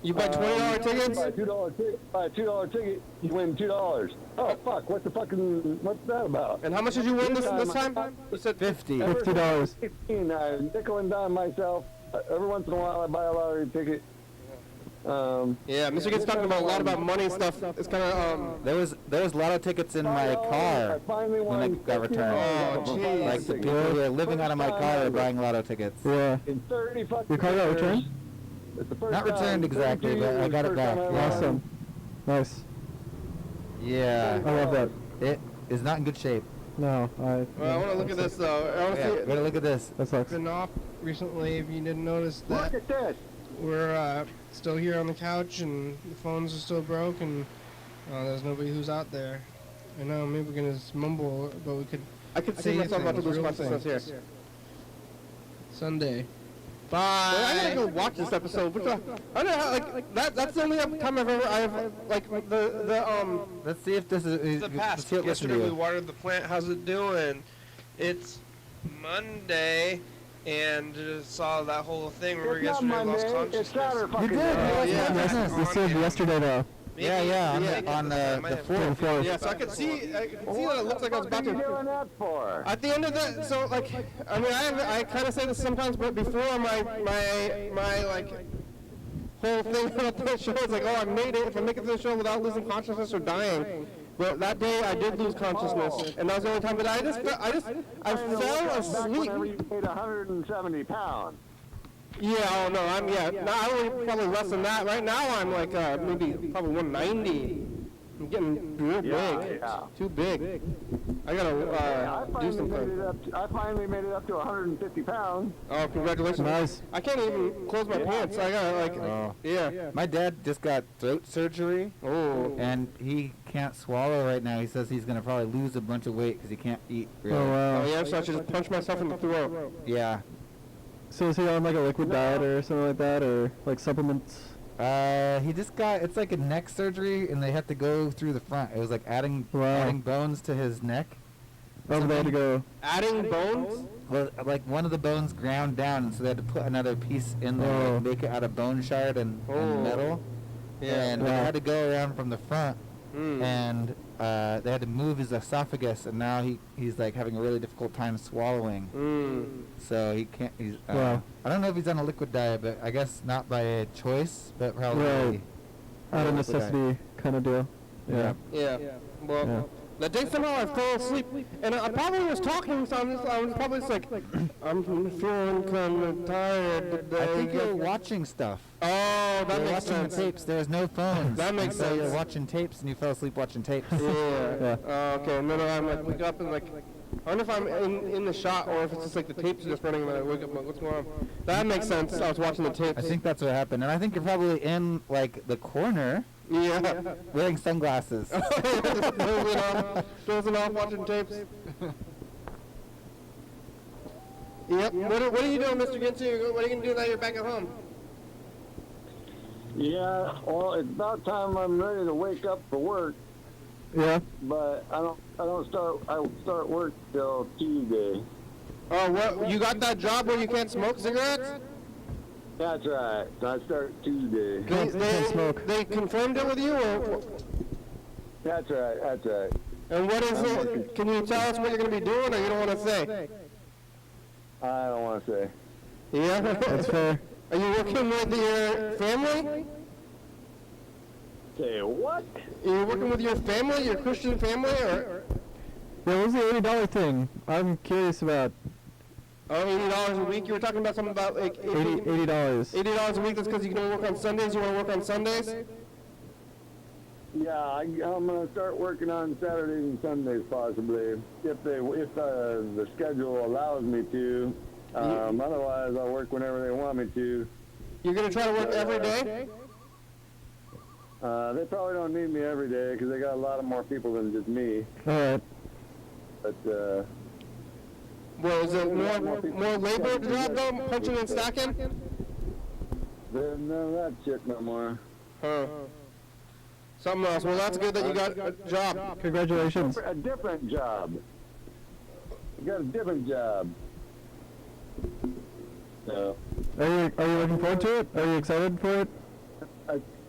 You buy $20 tickets? Buy a $2 ticket, you win $2. Oh fuck! What's that about? And how much did you win this time? You said 50. $50. 15, I nickel and dime myself. Every once in a while, I buy a lottery ticket. Yeah, Mr. Gets talking about a lot about money stuff. It's kind of There was lotto tickets in my car I finally when won it got returned. Oh, jeez. Like the people who were living out of my car are buying lotto tickets. Yeah. in 30 fucking Your car got years. returned? It's the first Not time- returned exactly, 32 but I was got the it first back. time I won. Awesome. Nice. Yeah, I love that. it is not in good shape. No, Well, I want to look at this though. I want to Yeah, see. better look at this. that sucks. Been off recently. If you didn't notice that, Look at this. we're still here on the couch and the phones are still broke and there's nobody who's out there. I know. Maybe we're gonna just mumble, but we could. I could see myself about to lose consciousness here. Sunday. Bye. I gotta go watch this episode. What the, I don't know how, that's the only time I've Let's see if this is. the let's past. see what listen to Yesterday we you. watered the plant. How's it doing? It's Monday, and saw that whole thing where It's not yesterday lost Monday. consciousness. It's Saturday fucking did. day. Oh, yeah. Yes, this said yesterday though. Maybe- Yeah, on maybe the- on the- I the have- fourth. Fourth. Yeah, so I could see that it looks like I was about What are you to. doing that for? At the end of that, so like, I mean, I kind of say this sometimes, but before my like whole thing about the show is like, oh, I made it. If I make it to the show without losing consciousness or dying, but that day I did lose consciousness, and that was the only time. But I fell Back asleep. whenever you weighed 170 pounds. Yeah, oh no, now I weigh probably less than that. Right now I'm like maybe probably 190. I'm getting real big. Yeah. Too big. I gotta do something. I finally made it up to 150 pounds. Oh, congratulations. Nice. I can't even close my pants. I gotta like, Oh. yeah. My dad just got throat surgery, Oh. and he can't swallow right now. He says he's gonna probably lose a bunch of weight because he can't eat. Really. Oh wow. Oh yeah, so I should just punch myself in the throat. Yeah. So is he on like a liquid diet or something like that, or like supplements? He just got, it's like a neck surgery, and they have to go through the front. It was like adding bones to his neck. Oh, they had to go. Adding bones? Well, like one of the bones ground down, and so they had to put another piece in there, Oh. like, make it out of bone shard and metal. Yeah. And they had to go around from the front, Mm. and they had to move his esophagus, and now he's like having a really difficult time swallowing. Mm. So he can't. He's. Wow. I don't know if he's on a liquid diet, but I guess not by a choice, but probably. Right. Out of liquid diet. necessity kind of deal. Yeah. Yeah. Well, Yeah. that day somehow I fell asleep, and I probably was talking, so I was probably just like, I'm feeling kind of tired today. I think you're watching stuff. Oh, that You're makes watching sense. the tapes. There's no phones. That makes So you're sense. watching tapes, and you fell asleep watching tapes. Yeah. Yeah. Okay, and then I'm like, wake up and like, I wonder if I'm in the shot or if it's just like the tapes are just running and I wake up and like, what's going on? That makes sense. I was watching the tapes. I think that's what happened, and I think you're probably in like the corner Yeah. wearing sunglasses. Dozing off watching tapes. Yep. What are you doing, Mr. Ginsu? What are you going to do now you're back at home? Yeah, well, it's about time I'm ready to wake up for work, Yeah. but I won't start work till Tuesday. Oh, what? You got that job where you can't smoke cigarettes? That's right. So I start Tuesday. Can't smoke. They confirmed it with you, or? That's right. That's right. And what is it? Can you tell us what you're going to be doing, or you don't want to say? I don't want to say. Yeah? That's fair. Are you working with your family? Say what? Are you working with your family, your Christian family, or? Yeah, what was the $80 thing? I'm curious about Oh, $80 a week? You were talking about something about like $80. $80 a week, that's because you can only work on Sundays? You want to work on Sundays? Yeah, I'm gonna start working on Saturdays and Sundays possibly, if the schedule allows me to. Otherwise, I'll work whenever they want me to. You're going to try to work every day? They probably don't need me every day because they got a lot of more people than just me. Alright. But Well, is it more labor job though, punching and stacking? there's none of that shit no more. Huh. Something else. Well, that's good that you got a job. Congratulations. A different job. You got a different job. So, Are you looking forward to it? Are you excited for it?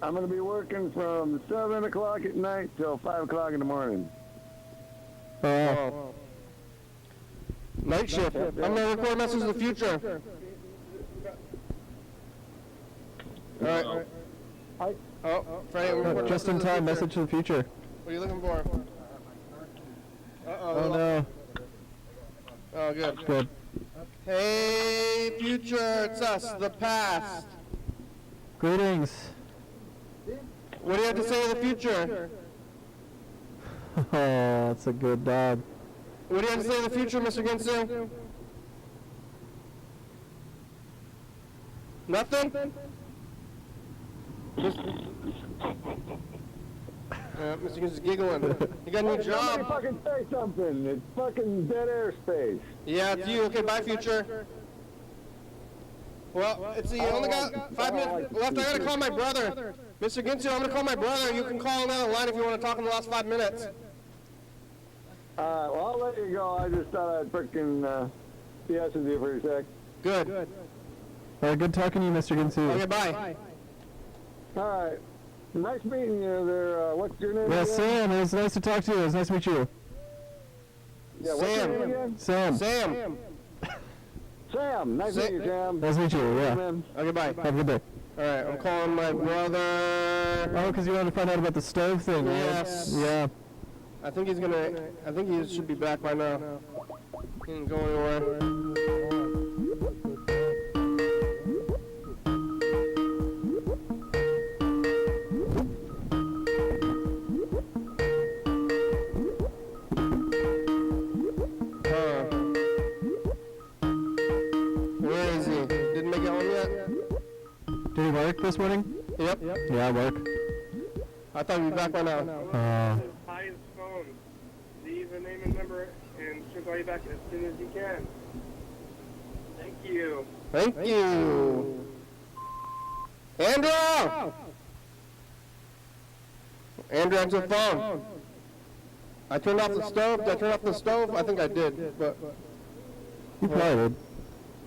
I'm going to be working from 7 o'clock at night till 5 o'clock in the morning. Oh. Night shift. I'm going to record messages of the future. All right. Oh, Freddie, we're recording Just in messages of the time, future. message to the future. What are you looking for? Oh no. Oh, good. Good. Hey, future, it's us, the past. Greetings. What do you have to say to the future? Oh, that's a good dog. What do you have to say to the future, Mr. Ginsu? Nothing? Mr. Ginsu's giggling. You got a new Somebody job. fucking say something. It's fucking dead air space. Yeah, it's you. Okay, bye, future. Well, it's you only got 5 minutes left. I gotta call my brother. Mr. Ginsu, I'm gonna call my brother. You can call another line if you want to talk in the last 5 minutes. Well, I'll let you go. I just thought I'd freaking BS with you for a sec. Good. Alright, good talking to you, Mr. Ginsu. Okay, bye. All right. Nice meeting you there. What's your name Yeah, again? Sam, it was nice to talk to you. It was nice to meet you. Yeah, what's your name Sam. again? Sam. Sam. Sam. Nice to meet you, Sam. Nice to meet you, yeah. Man. Okay, bye. Have a good day. Alright, I'm calling my brother. Oh, because you wanted to find out about the stove thing, right? Yes. Yeah. I think he should be back by now. He didn't go anywhere. Where is he? Didn't make it home yet? Did he work this morning? Yep. Yeah, work. I thought he'd be back by now. Hi, his phone. Leave a name and number, and she'll call you back as soon as you can. Thank you. Thank you. Andrew! Andrew, answer the phone. I turned off the stove. Did I turn off the stove? I think I did, but You probably would.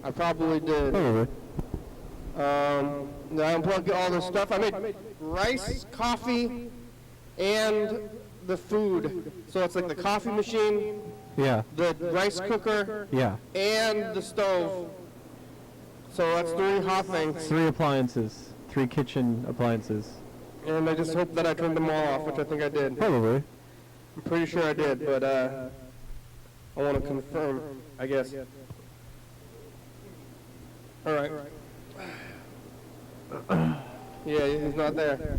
I probably did. Probably. I unplugged all the stuff. I made rice, coffee, and the food. So it's like the coffee machine, Yeah. the rice cooker, Yeah. and the stove. So that's 3 hot things. 3 appliances. 3 kitchen appliances. And I just hope that I turned them all off, which I think I did. Probably. I'm pretty sure I did, but I want to confirm, I guess. All right. Yeah, he's not there.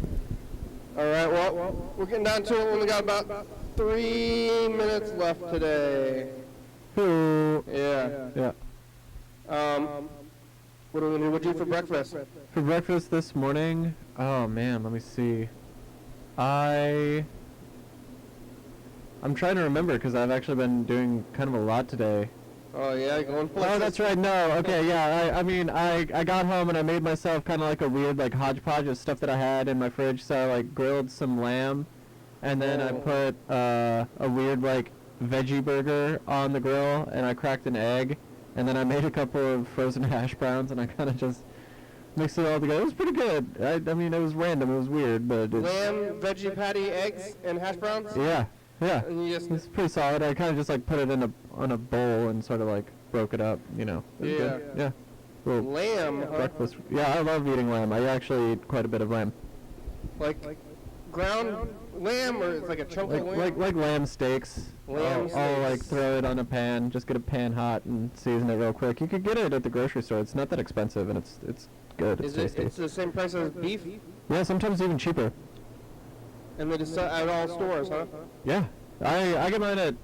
All right, well, we're getting down to it. We only got about 3 minutes left today. Ooh. Yeah. Yeah. What are we gonna do? What'd you eat for breakfast? For breakfast this morning, oh man, let me see. I'm trying to remember because I've actually been doing kind of a lot today. Oh yeah, going places. Oh, that's right. No, okay, yeah. I mean, I got home and I made myself kind of like a weird like hodgepodge of stuff that I had in my fridge. So I like grilled some lamb, and then I put a weird like veggie burger on the grill, and I cracked an egg, and then I made a couple of frozen hash browns, and I kind of just mixed it all together. It was pretty good. I mean, it was random. It was weird, but Lamb, veggie patty, eggs, and hash browns. yeah. Yeah. And you just It's pretty solid. I kind of just like put it in on a bowl and sort of like broke it up, you know. It was good. Yeah. Well, Lamb, huh? breakfast. Yeah, I love eating lamb. I actually eat quite a bit of lamb. Like ground lamb, or it's like a chunk of lamb? Like lamb steaks. Lamb I'll like steaks. throw it on a pan, just get a pan hot and season it real quick. You could get it at the grocery store. It's not that expensive and it's good. It's Is it? tasty. It's the same price as beef, Yeah, sometimes even cheaper. and they just sell at all stores, huh? Yeah. I get mine at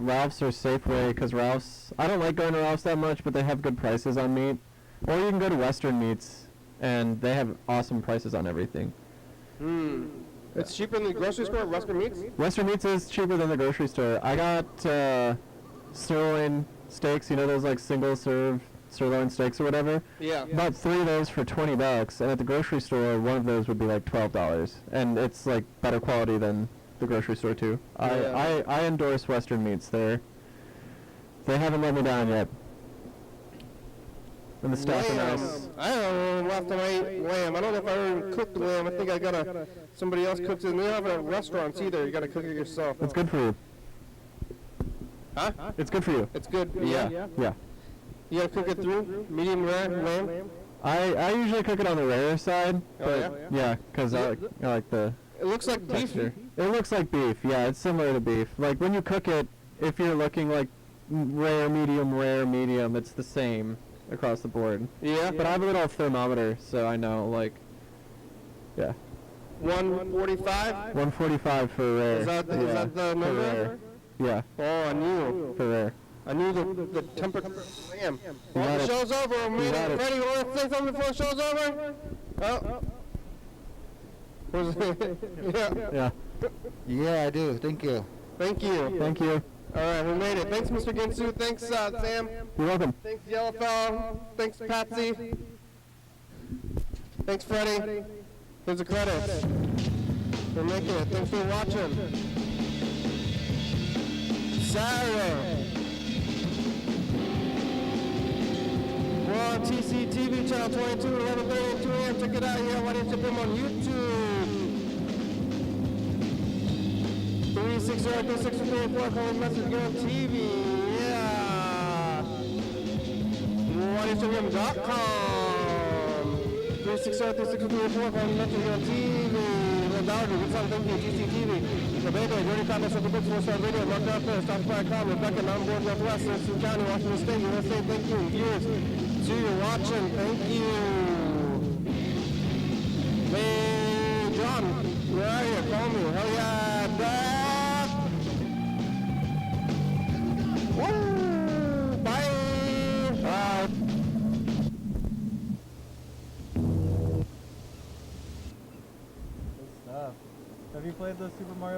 Ralph's or Safeway because Ralph's, I don't like going to Ralph's that much, but they have good prices on meat. Or you can go to Western Meats and they have awesome prices on everything. It's cheaper than the grocery store at Western Meats? Western Meats is cheaper than the grocery store. I got sirloin steaks, you know those like single serve sirloin steaks or whatever? Yeah. About 3 of those for $20, and at the grocery store, one of those would be like $12, and it's like better quality than the grocery store too. Yeah. I endorse Western Meats. They haven't let me down yet. And the staff are nice. I don't know last time I ate lamb. I don't know if I ever cooked lamb. I think I gotta, somebody else cooks it. And they don't have it at restaurants either. You gotta cook it yourself. It's good for you. Huh? It's good for you. It's good. Yeah. You gotta cook it through medium rare lamb. I usually cook it on the rare side, Oh, but yeah, because I like the It looks like beef. texture. It looks like beef. Yeah, it's similar to beef. Like when you cook it, if you're looking like rare, medium, it's the same across the board. Yeah. But I have a little thermometer, so I know like. Yeah. 145. 145 for rare. Is that the for number? rare. Yeah, Oh, I knew. for rare. I knew the temperature of the lamb. Well, got the it. show's over. You got it. Freddie, you want to say something before the show's over? Oh. Was it? Yeah. Yeah. Yeah, I do. Thank you. Thank you. Thank you. All right, we made it. Thanks, Mr. Ginsu. Thanks, Sam. You're welcome. Thanks, Yellowfell. Thanks, Patsy. Thanks, Freddie. Here's the credits. We're making it. Thanks for watching. Saturday. We're on TCTV channel 22, 11:30 and 2 a.m. Check it out here. YDHWM on YouTube. 360-3634. Call message here on TV. Yeah. YDHWM.com. 360-3634. Call message here on TV. Dowdy, good song, thank you, GCTV. The Baker, Dirty Comments of the Books, 4-Star Radio, Mark Out There, Stop.com, Rebecca, Mountain Board, Northwest, Winston County, Washington State, USA, thank you, viewers, see you watching, thank you. Hey, John, where are you? Call me, hell yeah, Dad. Woo, bye. Bye. Have you played the Super Mario